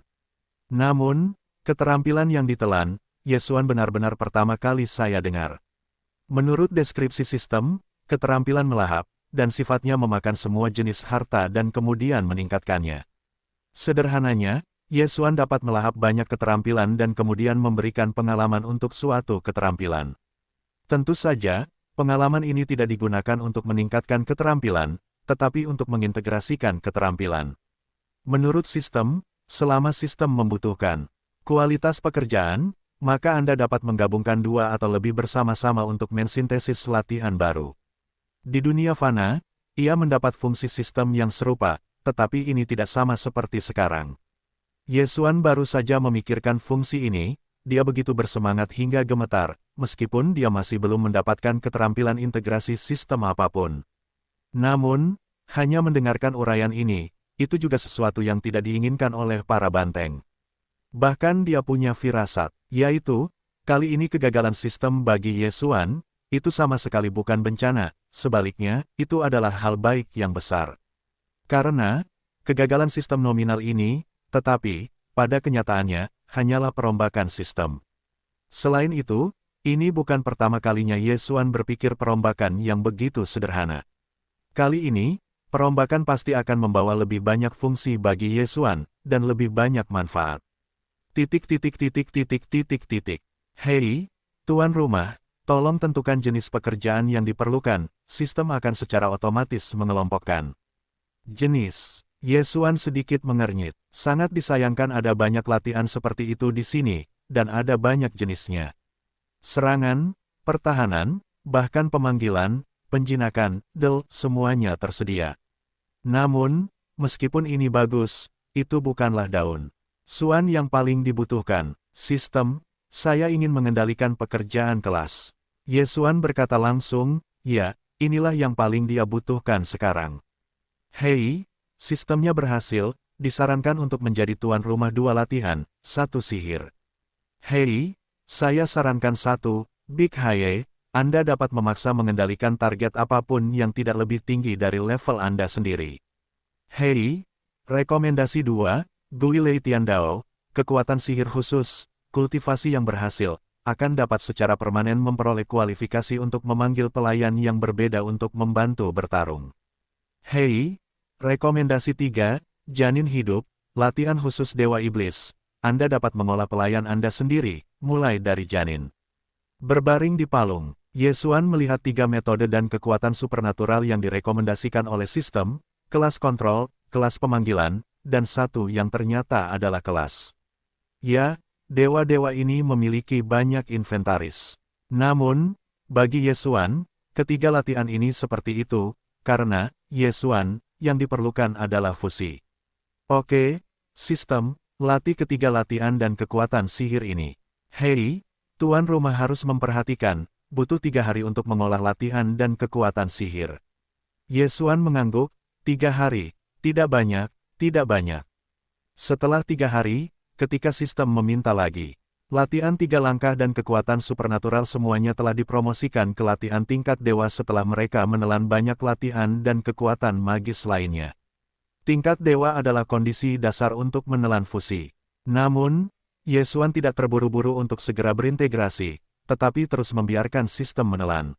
Namun, keterampilan yang ditelan, Yesuan benar-benar pertama kali saya dengar. Menurut deskripsi sistem, keterampilan melahap, dan sifatnya memakan semua jenis harta dan kemudian meningkatkannya. Sederhananya, Yesuan dapat melahap banyak keterampilan dan kemudian memberikan pengalaman untuk suatu keterampilan. Tentu saja, pengalaman ini tidak digunakan untuk meningkatkan keterampilan, tetapi untuk mengintegrasikan keterampilan. Menurut sistem, selama sistem membutuhkan kualitas pekerjaan, maka Anda dapat menggabungkan dua atau lebih bersama-sama untuk mensintesis latihan baru. Di dunia fana, ia mendapat fungsi sistem yang serupa, tetapi ini tidak sama seperti sekarang. Yesuan baru saja memikirkan fungsi ini, dia begitu bersemangat hingga gemetar, meskipun dia masih belum mendapatkan keterampilan integrasi sistem apapun. Namun, hanya mendengarkan uraian ini, itu juga sesuatu yang tidak diinginkan oleh para banteng. Bahkan dia punya firasat, yaitu, kali ini kegagalan sistem bagi Yesuan, itu sama sekali bukan bencana, sebaliknya, itu adalah hal baik yang besar. Karena, kegagalan sistem nominal ini, tetapi, pada kenyataannya, hanyalah perombakan sistem. Selain itu, Ini bukan pertama kalinya Yesuan berpikir perombakan yang begitu sederhana. Kali ini, perombakan pasti akan membawa lebih banyak fungsi bagi Yesuan, dan lebih banyak manfaat. Hei, tuan rumah, tolong tentukan jenis pekerjaan yang diperlukan, sistem akan secara otomatis mengelompokkan. Jenis. Yesuan sedikit mengernyit. Sangat disayangkan ada banyak latihan seperti itu di sini, dan ada banyak jenisnya. Serangan, pertahanan, bahkan pemanggilan, penjinakan, semuanya tersedia. Namun, meskipun ini bagus, itu bukanlah daun. Suan yang paling dibutuhkan, sistem, saya ingin mengendalikan pekerjaan kelas. Yesuan berkata langsung, ya, inilah yang paling dia butuhkan sekarang. Hei, sistemnya berhasil, disarankan untuk menjadi tuan rumah 2 latihan, 1 sihir. Hei, saya sarankan 1, Big Haye, Anda dapat memaksa mengendalikan target apapun yang tidak lebih tinggi dari level Anda sendiri. Hei, rekomendasi 2, Gui Lei Tiandao, kekuatan sihir khusus, kultivasi yang berhasil, akan dapat secara permanen memperoleh kualifikasi untuk memanggil pelayan yang berbeda untuk membantu bertarung. Hei, rekomendasi 3, Janin Hidup, latihan khusus Dewa Iblis, Anda dapat mengolah pelayan Anda sendiri, mulai dari janin. Berbaring di palung, Yesuan melihat 3 metode dan kekuatan supernatural yang direkomendasikan oleh sistem, kelas kontrol, kelas pemanggilan, dan 1 yang ternyata adalah kelas. Ya, dewa-dewa ini memiliki banyak inventaris. Namun, bagi Yesuan, ketiga latihan ini seperti itu, karena, Yesuan, yang diperlukan adalah fusi. Oke, sistem, latih ketiga latihan dan kekuatan sihir ini. Hei, tuan rumah harus memperhatikan, butuh 3 hari untuk mengolah latihan dan kekuatan sihir. Yesuan mengangguk, 3 hari, tidak banyak, tidak banyak. Setelah 3 hari, ketika sistem meminta lagi, latihan 3 langkah dan kekuatan supernatural semuanya telah dipromosikan ke latihan tingkat dewa setelah mereka menelan banyak latihan dan kekuatan magis lainnya. Tingkat dewa adalah kondisi dasar untuk menelan fusi. Namun, Yesuan tidak terburu-buru untuk segera berintegrasi, tetapi terus membiarkan sistem menelan.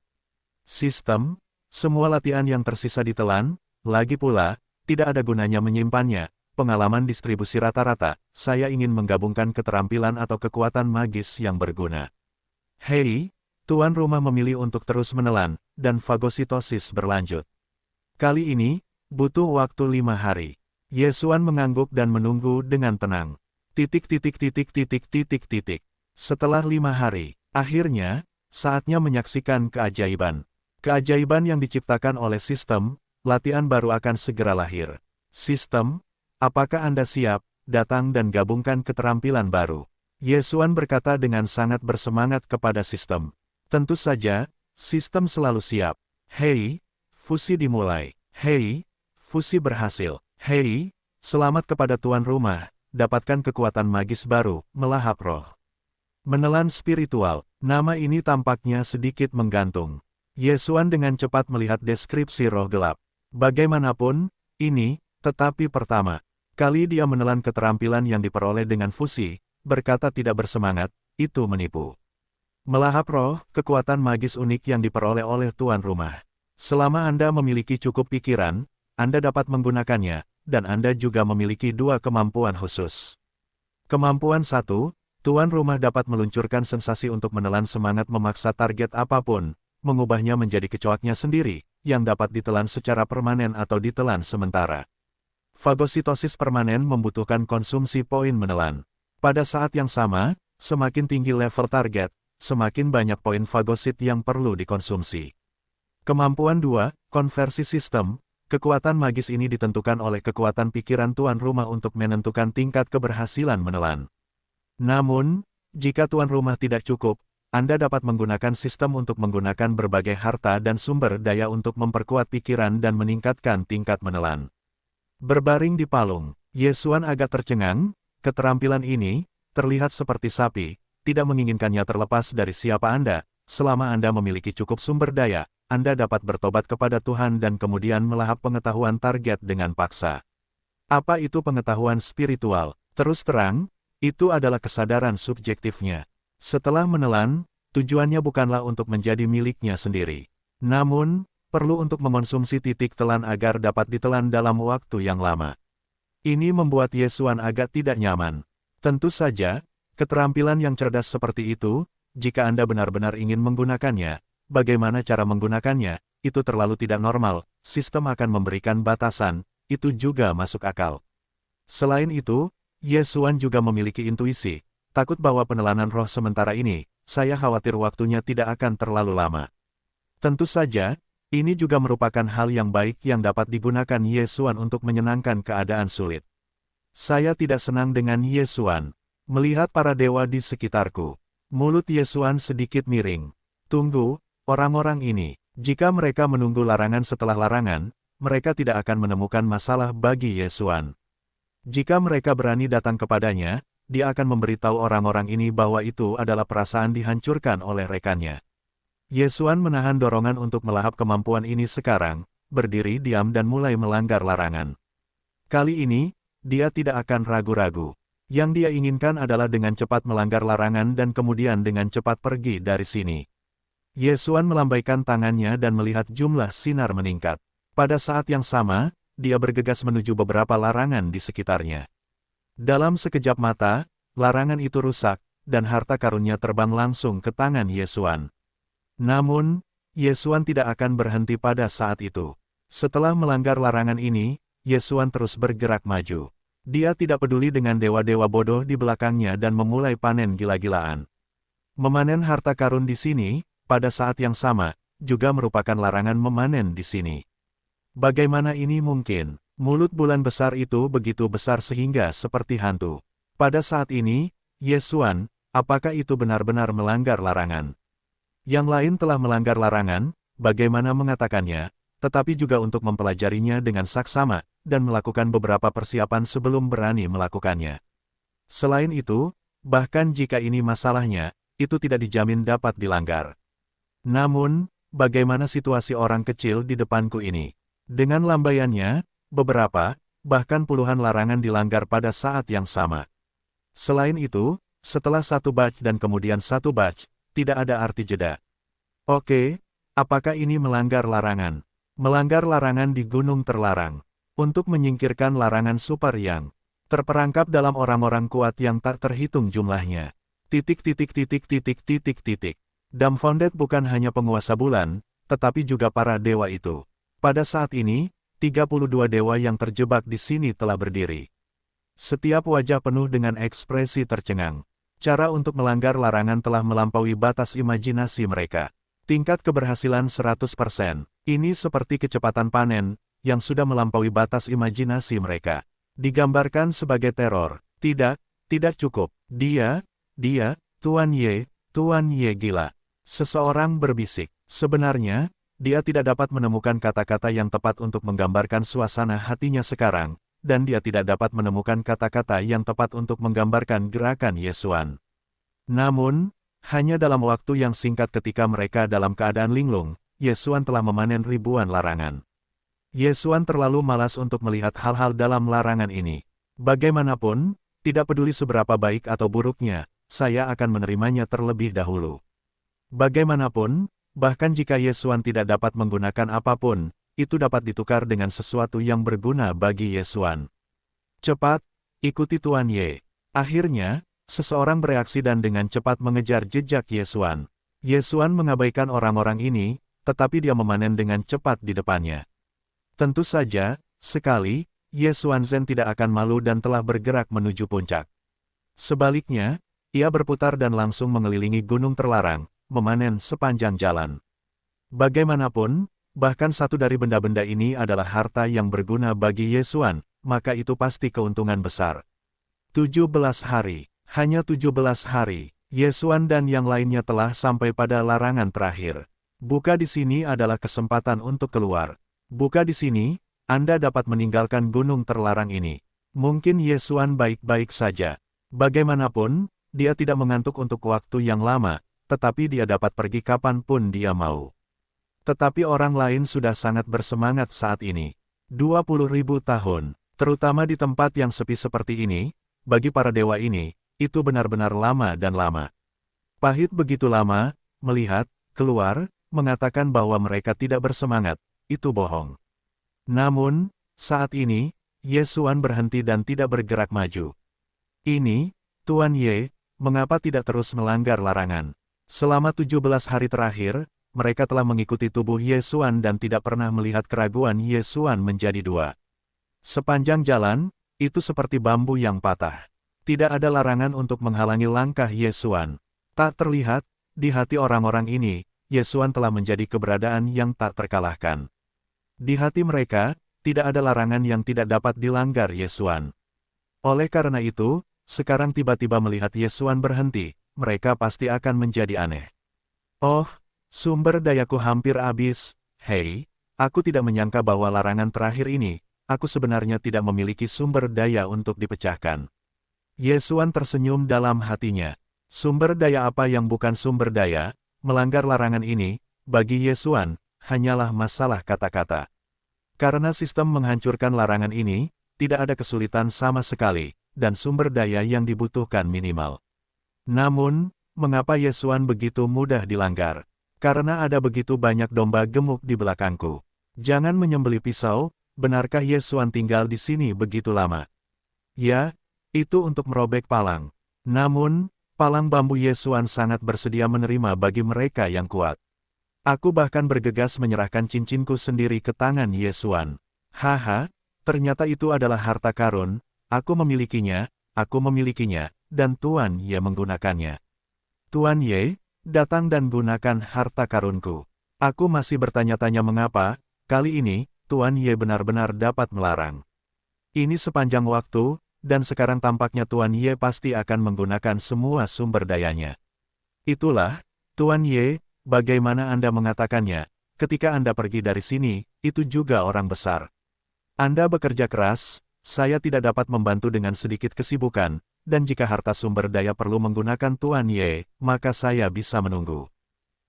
Sistem, semua latihan yang tersisa ditelan, lagi pula, tidak ada gunanya menyimpannya. Pengalaman distribusi rata-rata, saya ingin menggabungkan keterampilan atau kekuatan magis yang berguna. Hei, tuan rumah memilih untuk terus menelan, dan fagositosis berlanjut. Kali ini, butuh waktu 5 hari. Yesuan mengangguk dan menunggu dengan tenang. Setelah 5 hari, akhirnya, saatnya menyaksikan keajaiban. Keajaiban yang diciptakan oleh sistem, latihan baru akan segera lahir. Sistem, apakah Anda siap, datang dan gabungkan keterampilan baru? Yesuan berkata dengan sangat bersemangat kepada sistem. Tentu saja, sistem selalu siap. Hei, fusi dimulai. Hei, fusi berhasil. Hei, selamat kepada tuan rumah, dapatkan kekuatan magis baru, melahap roh. Menelan spiritual, nama ini tampaknya sedikit menggantung. Yesuan dengan cepat melihat deskripsi roh gelap. Bagaimanapun, ini, tetapi pertama kali dia menelan keterampilan yang diperoleh dengan fusi, berkata tidak bersemangat, itu menipu. Melahap roh, kekuatan magis unik yang diperoleh oleh tuan rumah. Selama Anda memiliki cukup pikiran, Anda dapat menggunakannya, dan Anda juga memiliki 2 kemampuan khusus. Kemampuan 1, tuan rumah dapat meluncurkan sensasi untuk menelan semangat memaksa target apapun, mengubahnya menjadi kecoaknya sendiri, yang dapat ditelan secara permanen atau ditelan sementara. Fagositosis permanen membutuhkan konsumsi poin menelan. Pada saat yang sama, semakin tinggi level target, semakin banyak poin fagosit yang perlu dikonsumsi. Kemampuan 2, konversi sistem, kekuatan magis ini ditentukan oleh kekuatan pikiran tuan rumah untuk menentukan tingkat keberhasilan menelan. Namun, jika tuan rumah tidak cukup, Anda dapat menggunakan sistem untuk menggunakan berbagai harta dan sumber daya untuk memperkuat pikiran dan meningkatkan tingkat menelan. Berbaring di palung, Yesuan agak tercengang, keterampilan ini, terlihat seperti sapi, tidak menginginkannya terlepas dari siapa Anda. Selama Anda memiliki cukup sumber daya, Anda dapat bertobat kepada Tuhan dan kemudian melahap pengetahuan target dengan paksa. Apa itu pengetahuan spiritual? Terus terang, itu adalah kesadaran subjektifnya. Setelah menelan, tujuannya bukanlah untuk menjadi miliknya sendiri. Namun, perlu untuk mengonsumsi titik telan agar dapat ditelan dalam waktu yang lama. Ini membuat Yesuan agak tidak nyaman. Tentu saja, keterampilan yang cerdas seperti itu, jika Anda benar-benar ingin menggunakannya, bagaimana cara menggunakannya, itu terlalu tidak normal, sistem akan memberikan batasan, itu juga masuk akal. Selain itu, Yesuan juga memiliki intuisi, takut bahwa penelanan roh sementara ini, saya khawatir waktunya tidak akan terlalu lama. Tentu saja, ini juga merupakan hal yang baik yang dapat digunakan Yesuan untuk menyenangkan keadaan sulit. Saya tidak senang dengan Yesuan. Melihat para dewa di sekitarku. Mulut Yesuan sedikit miring. Tunggu, orang-orang ini. Jika mereka menunggu larangan setelah larangan, mereka tidak akan menemukan masalah bagi Yesuan. Jika mereka berani datang kepadanya, dia akan memberitahu orang-orang ini bahwa itu adalah perasaan dihancurkan oleh rekannya. Yesuan menahan dorongan untuk melahap kemampuan ini sekarang, berdiri diam dan mulai melanggar larangan. Kali ini, dia tidak akan ragu-ragu. Yang dia inginkan adalah dengan cepat melanggar larangan dan kemudian dengan cepat pergi dari sini. Yesuan melambaikan tangannya dan melihat jumlah sinar meningkat. Pada saat yang sama, dia bergegas menuju beberapa larangan di sekitarnya. Dalam sekejap mata, larangan itu rusak, dan harta karunnya terbang langsung ke tangan Yesuan. Namun, Yesuan tidak akan berhenti pada saat itu. Setelah melanggar larangan ini, Yesuan terus bergerak maju. Dia tidak peduli dengan dewa-dewa bodoh di belakangnya dan memulai panen gila-gilaan. Memanen harta karun di sini, pada saat yang sama, juga merupakan larangan memanen di sini. Bagaimana ini mungkin? Mulut bulan besar itu begitu besar sehingga seperti hantu. Pada saat ini, Yesuan, apakah itu benar-benar melanggar larangan? Yang lain telah melanggar larangan, bagaimana mengatakannya, tetapi juga untuk mempelajarinya dengan saksama, dan melakukan beberapa persiapan sebelum berani melakukannya. Selain itu, bahkan jika ini masalahnya, itu tidak dijamin dapat dilanggar. Namun, bagaimana situasi orang kecil di depanku ini? Dengan lambaiannya, beberapa, bahkan puluhan larangan dilanggar pada saat yang sama. Selain itu, setelah satu batch dan kemudian satu batch, tidak ada arti jeda. Oke, apakah ini melanggar larangan? Melanggar larangan di gunung terlarang. Untuk menyingkirkan larangan super yang terperangkap dalam orang-orang kuat yang tak terhitung jumlahnya. Damfondet bukan hanya penguasa bulan, tetapi juga para dewa itu. Pada saat ini, 32 dewa yang terjebak di sini telah berdiri. Setiap wajah penuh dengan ekspresi tercengang. Cara untuk melanggar larangan telah melampaui batas imajinasi mereka. Tingkat keberhasilan 100%. Ini seperti kecepatan panen, yang sudah melampaui batas imajinasi mereka. Digambarkan sebagai teror. Tidak cukup. Dia, Tuan Ye gila. Seseorang berbisik. Sebenarnya, dia tidak dapat menemukan kata-kata yang tepat untuk menggambarkan suasana hatinya sekarang, dan dia tidak dapat menemukan kata-kata yang tepat untuk menggambarkan gerakan Yesuan. Namun, hanya dalam waktu yang singkat ketika mereka dalam keadaan linglung, Yesuan telah memanen ribuan larangan. Yesuan terlalu malas untuk melihat hal-hal dalam larangan ini. Bagaimanapun, tidak peduli seberapa baik atau buruknya, saya akan menerimanya terlebih dahulu. Bagaimanapun, bahkan jika Yesuan tidak dapat menggunakan apapun, itu dapat ditukar dengan sesuatu yang berguna bagi Yesuan. Cepat, ikuti Tuan Ye. Akhirnya, seseorang bereaksi dan dengan cepat mengejar jejak Yesuan. Yesuan mengabaikan orang-orang ini, tetapi dia memanen dengan cepat di depannya. Tentu saja, sekali, Yesuan Zen tidak akan malu dan telah bergerak menuju puncak. Sebaliknya, ia berputar dan langsung mengelilingi gunung terlarang, memanen sepanjang jalan. Bagaimanapun, bahkan satu dari benda-benda ini adalah harta yang berguna bagi Yesuan, maka itu pasti keuntungan besar. 17 hari. Hanya 17 hari, Yesuan dan yang lainnya telah sampai pada larangan terakhir. Buka di sini adalah kesempatan untuk keluar. Buka di sini, Anda dapat meninggalkan gunung terlarang ini. Mungkin Yesuan baik-baik saja. Bagaimanapun, dia tidak mengantuk untuk waktu yang lama, tetapi dia dapat pergi kapanpun dia mau. Tetapi orang lain sudah sangat bersemangat saat ini. 20.000 tahun, terutama di tempat yang sepi seperti ini, bagi para dewa ini, itu benar-benar lama dan lama. Pahit begitu lama, melihat, keluar, mengatakan bahwa mereka tidak bersemangat, itu bohong. Namun, saat ini, Ye Xuan berhenti dan tidak bergerak maju. Ini, Tuan Ye, mengapa tidak terus melanggar larangan? Selama 17 hari terakhir, mereka telah mengikuti tubuh Ye Xuan dan tidak pernah melihat keraguan Ye Xuan menjadi dua. Sepanjang jalan, itu seperti bambu yang patah. Tidak ada larangan untuk menghalangi langkah Ye Xuan. Tak terlihat, di hati orang-orang ini, Ye Xuan telah menjadi keberadaan yang tak terkalahkan. Di hati mereka, tidak ada larangan yang tidak dapat dilanggar Ye Xuan. Oleh karena itu, sekarang tiba-tiba melihat Ye Xuan berhenti, mereka pasti akan menjadi aneh. Oh, sumber dayaku hampir habis. Hei, aku tidak menyangka bahwa larangan terakhir ini, aku sebenarnya tidak memiliki sumber daya untuk dipecahkan. Ye Xuan tersenyum dalam hatinya. Sumber daya apa yang bukan sumber daya, melanggar larangan ini, bagi Ye Xuan, hanyalah masalah kata-kata. Karena sistem menghancurkan larangan ini, tidak ada kesulitan sama sekali, dan sumber daya yang dibutuhkan minimal. Namun, mengapa Ye Xuan begitu mudah dilanggar? Karena ada begitu banyak domba gemuk di belakangku. Jangan menyembelih pisau, benarkah Ye Xuan tinggal di sini begitu lama? Ya, itu untuk merobek palang. Namun, palang bambu Ye Xuan sangat bersedia menerima bagi mereka yang kuat. Aku bahkan bergegas menyerahkan cincinku sendiri ke tangan Ye Xuan. Haha, ternyata itu adalah harta karun, aku memilikinya, dan Tuan Ye menggunakannya. Tuan Ye, datang dan gunakan harta karunku. Aku masih bertanya-tanya mengapa, kali ini, Tuan Ye benar-benar dapat melarang. Ini sepanjang waktu, dan sekarang tampaknya Tuan Ye pasti akan menggunakan semua sumber dayanya. Itulah, Tuan Ye, bagaimana Anda mengatakannya, ketika Anda pergi dari sini, itu juga orang besar. Anda bekerja keras, saya tidak dapat membantu dengan sedikit kesibukan, dan jika harta sumber daya perlu menggunakan Tuan Ye, maka saya bisa menunggu.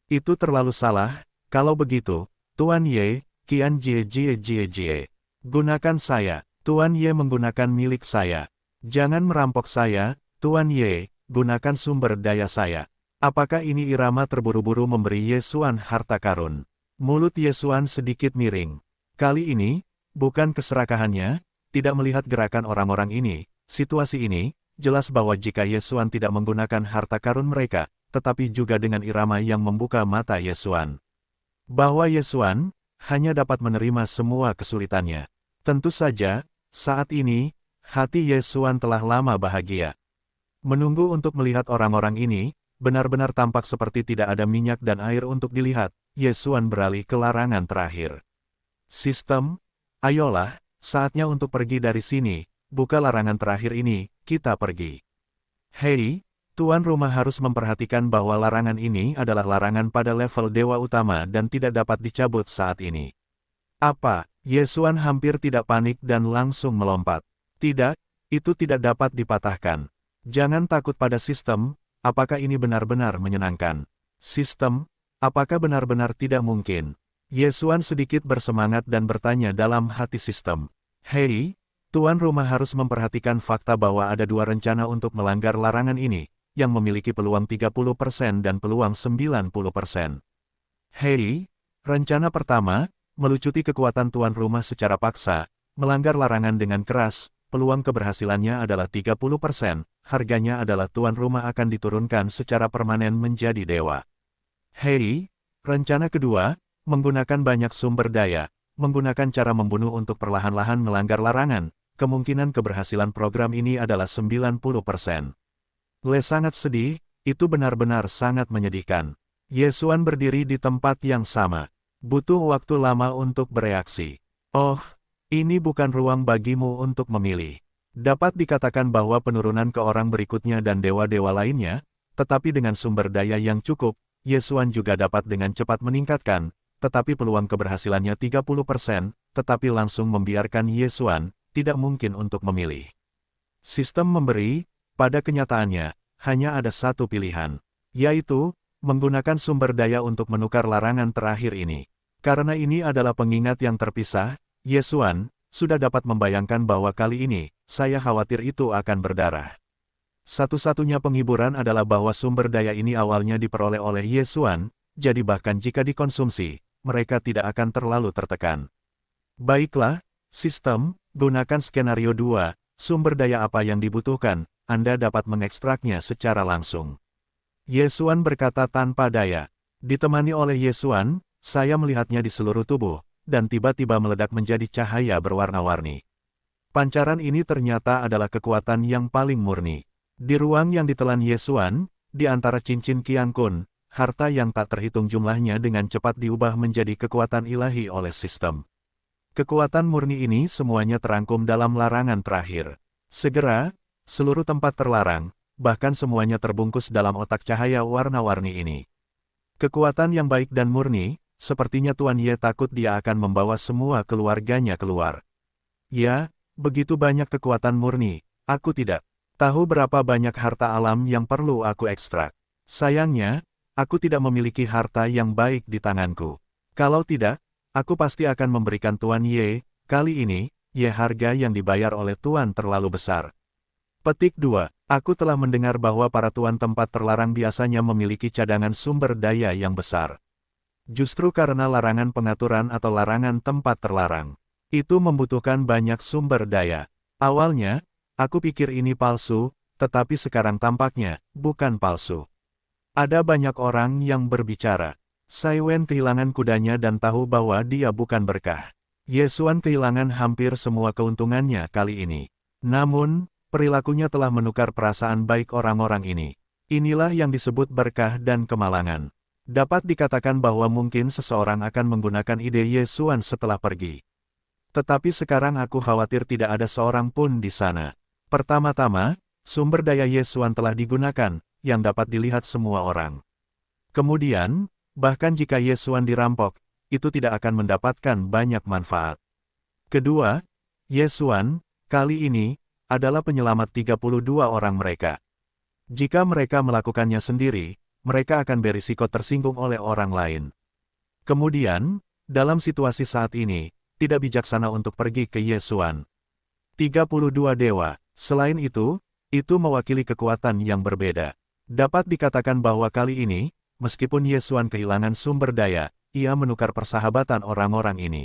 Itu terlalu salah, kalau begitu, Tuan Ye, Qian Jie Jie Jie Jie. Gunakan saya, Tuan Ye menggunakan milik saya. Jangan merampok saya, Tuan Ye, gunakan sumber daya saya. Apakah ini irama terburu-buru memberi Ye Xuan harta karun? Mulut Ye Xuan sedikit miring. Kali ini, bukan keserakahannya, tidak melihat gerakan orang-orang ini, situasi ini, jelas bahwa jika Ye Xuan tidak menggunakan harta karun mereka, tetapi juga dengan irama yang membuka mata Ye Xuan. Bahwa Ye Xuan, hanya dapat menerima semua kesulitannya. Tentu saja, saat ini, hati Ye Xuan telah lama bahagia. Menunggu untuk melihat orang-orang ini, benar-benar tampak seperti tidak ada minyak dan air untuk dilihat, Ye Xuan beralih ke larangan terakhir. Sistem, ayolah, saatnya untuk pergi dari sini, buka larangan terakhir ini, kita pergi. Hei, tuan rumah harus memperhatikan bahwa larangan ini adalah larangan pada level dewa utama dan tidak dapat dicabut saat ini. Apa? Ye Xuan hampir tidak panik dan langsung melompat. Tidak, itu tidak dapat dipatahkan. Jangan takut pada sistem. Apakah ini benar-benar menyenangkan? Sistem, apakah benar-benar tidak mungkin? Ye Xuan sedikit bersemangat dan bertanya dalam hati sistem. Hei, tuan rumah harus memperhatikan fakta bahwa ada dua rencana untuk melanggar larangan ini, yang memiliki peluang 30% dan peluang 90%. Hei, rencana pertama, melucuti kekuatan tuan rumah secara paksa, melanggar larangan dengan keras, peluang keberhasilannya adalah 30%, harganya adalah tuan rumah akan diturunkan secara permanen menjadi dewa. Hei, rencana kedua, menggunakan banyak sumber daya, menggunakan cara membunuh untuk perlahan-lahan melanggar larangan, kemungkinan keberhasilan program ini adalah 90%. Le sangat sedih, itu benar-benar sangat menyedihkan. Ye Xuan berdiri di tempat yang sama. Butuh waktu lama untuk bereaksi. Oh, ini bukan ruang bagimu untuk memilih. Dapat dikatakan bahwa penurunan ke orang berikutnya dan dewa-dewa lainnya, tetapi dengan sumber daya yang cukup, Ye Xuan juga dapat dengan cepat meningkatkan, tetapi peluang keberhasilannya 30%, tetapi langsung membiarkan Ye Xuan, tidak mungkin untuk memilih. Sistem memberi, pada kenyataannya, hanya ada satu pilihan, yaitu, menggunakan sumber daya untuk menukar larangan terakhir ini. Karena ini adalah pengingat yang terpisah, Ye Xuan, sudah dapat membayangkan bahwa kali ini, saya khawatir itu akan berdarah. Satu-satunya penghiburan adalah bahwa sumber daya ini awalnya diperoleh oleh Yesuan, jadi bahkan jika dikonsumsi, mereka tidak akan terlalu tertekan. Baiklah, sistem, gunakan skenario 2, sumber daya apa yang dibutuhkan, Anda dapat mengekstraknya secara langsung. Yesuan berkata tanpa daya. Ditemani oleh Yesuan, saya melihatnya di seluruh tubuh, dan tiba-tiba meledak menjadi cahaya berwarna-warni. Pancaran ini ternyata adalah kekuatan yang paling murni. Di ruang yang ditelan Yesuan, di antara cincin Qiang Kun, harta yang tak terhitung jumlahnya dengan cepat diubah menjadi kekuatan ilahi oleh sistem. Kekuatan murni ini semuanya terangkum dalam larangan terakhir. Segera, seluruh tempat terlarang, bahkan semuanya terbungkus dalam otak cahaya warna-warni ini. Kekuatan yang baik dan murni, sepertinya Tuan Ye takut dia akan membawa semua keluarganya keluar. Ya, begitu banyak kekuatan murni, aku tidak tahu berapa banyak harta alam yang perlu aku ekstrak. Sayangnya, aku tidak memiliki harta yang baik di tanganku. Kalau tidak, aku pasti akan memberikan Tuan Ye, kali ini, harga yang dibayar oleh Tuan terlalu besar. Petik 2. Aku telah mendengar bahwa para tuan tempat terlarang biasanya memiliki cadangan sumber daya yang besar. Justru karena larangan pengaturan atau larangan tempat terlarang, itu membutuhkan banyak sumber daya. Awalnya, aku pikir ini palsu, tetapi sekarang tampaknya, bukan palsu. Ada banyak orang yang berbicara. Sai Wen kehilangan kudanya dan tahu bahwa dia bukan berkah. Yesuan kehilangan hampir semua keuntungannya kali ini. Namun, perilakunya telah menukar perasaan baik orang-orang ini. Inilah yang disebut berkah dan kemalangan. Dapat dikatakan bahwa mungkin seseorang akan menggunakan ide Yesuan setelah pergi. Tetapi sekarang aku khawatir tidak ada seorang pun di sana. Pertama-tama, sumber daya Yesuan telah digunakan, yang dapat dilihat semua orang. Kemudian, bahkan jika Yesuan dirampok, itu tidak akan mendapatkan banyak manfaat. Kedua, Yesuan, kali ini, adalah penyelamat 32 orang mereka. Jika mereka melakukannya sendiri, mereka akan berisiko tersinggung oleh orang lain. Kemudian, dalam situasi saat ini, tidak bijaksana untuk pergi ke Yesuan. 32 dewa, selain itu mewakili kekuatan yang berbeda. Dapat dikatakan bahwa kali ini, meskipun Yesuan kehilangan sumber daya, ia menukar persahabatan orang-orang ini.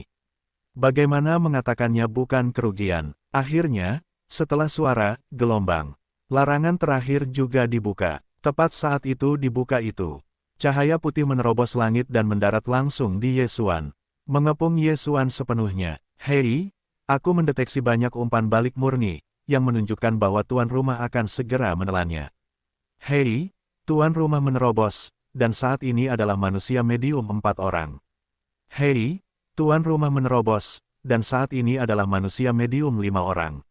Bagaimana mengatakannya bukan kerugian? Akhirnya, setelah suara, gelombang, larangan terakhir juga dibuka. Tepat saat itu dibuka itu, cahaya putih menerobos langit dan mendarat langsung di Yesuan. Mengepung Yesuan sepenuhnya. Hei, aku mendeteksi banyak umpan balik murni, yang menunjukkan bahwa tuan rumah akan segera menelannya. Hei, tuan rumah menerobos, dan saat ini adalah manusia medium 4 orang. Hei, tuan rumah menerobos, dan saat ini adalah manusia medium 5 orang.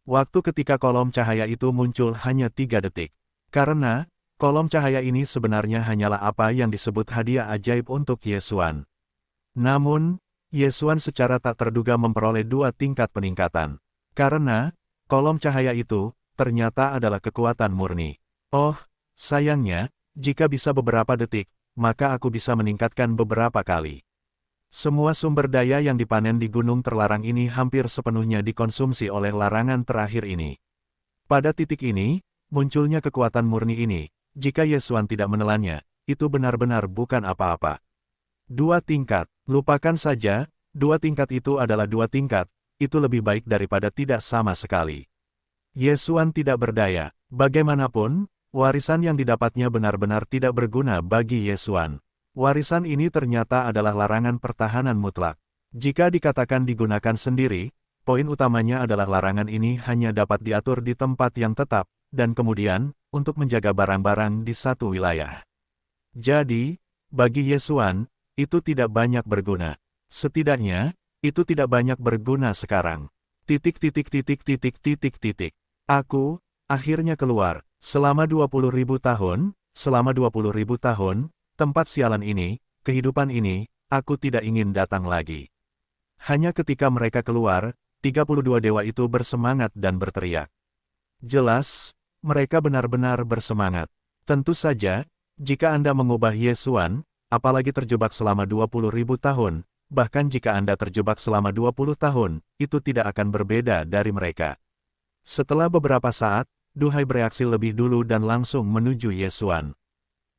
Waktu ketika kolom cahaya itu muncul hanya 3 detik. Karena, kolom cahaya ini sebenarnya hanyalah apa yang disebut hadiah ajaib untuk Yesuan. Namun, Yesuan secara tak terduga memperoleh 2 tingkat peningkatan. Karena, kolom cahaya itu, ternyata adalah kekuatan murni. Oh, sayangnya, jika bisa beberapa detik, maka aku bisa meningkatkan beberapa kali. Semua sumber daya yang dipanen di gunung terlarang ini hampir sepenuhnya dikonsumsi oleh larangan terakhir ini. Pada titik ini, munculnya kekuatan murni ini, jika Yesuan tidak menelannya, itu benar-benar bukan apa-apa. 2 tingkat, lupakan saja, 2 tingkat itu adalah 2 tingkat, itu lebih baik daripada tidak sama sekali. Yesuan tidak berdaya, bagaimanapun, warisan yang didapatnya benar-benar tidak berguna bagi Yesuan. Warisan ini ternyata adalah larangan pertahanan mutlak. Jika dikatakan digunakan sendiri, poin utamanya adalah larangan ini hanya dapat diatur di tempat yang tetap, dan kemudian, untuk menjaga barang-barang di satu wilayah. Jadi, bagi Yesuan, itu tidak banyak berguna. Setidaknya, itu tidak banyak berguna sekarang. Aku, akhirnya keluar, selama 20.000 tahun, tempat sialan ini, kehidupan ini, aku tidak ingin datang lagi. Hanya ketika mereka keluar, 32 dewa itu bersemangat dan berteriak. Jelas, mereka benar-benar bersemangat. Tentu saja, jika Anda mengubah Yesuan, apalagi terjebak selama 20.000 tahun, bahkan jika Anda terjebak selama 20 tahun, itu tidak akan berbeda dari mereka. Setelah beberapa saat, Duhai bereaksi lebih dulu dan langsung menuju Yesuan.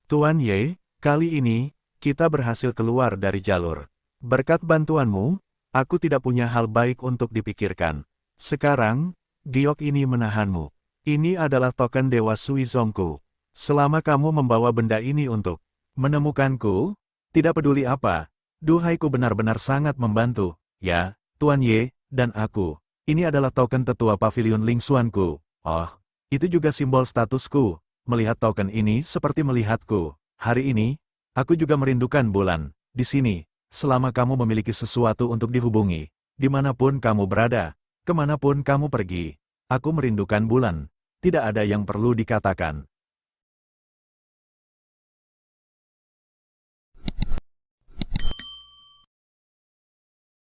Tuan Ye, kali ini, kita berhasil keluar dari jalur. Berkat bantuanmu, aku tidak punya hal baik untuk dipikirkan. Sekarang, giok ini menahanmu. Ini adalah token Dewa Suizongku. Selama kamu membawa benda ini untuk menemukanku, tidak peduli apa, duhaiku benar-benar sangat membantu, ya, Tuan Ye, dan aku. Ini adalah token tetua pavilion Lingxuanku. Oh, itu juga simbol statusku. Melihat token ini seperti melihatku. Hari ini, aku juga merindukan bulan. Di sini, selama kamu memiliki sesuatu untuk dihubungi, dimanapun kamu berada, kemanapun kamu pergi, aku merindukan bulan. Tidak ada yang perlu dikatakan.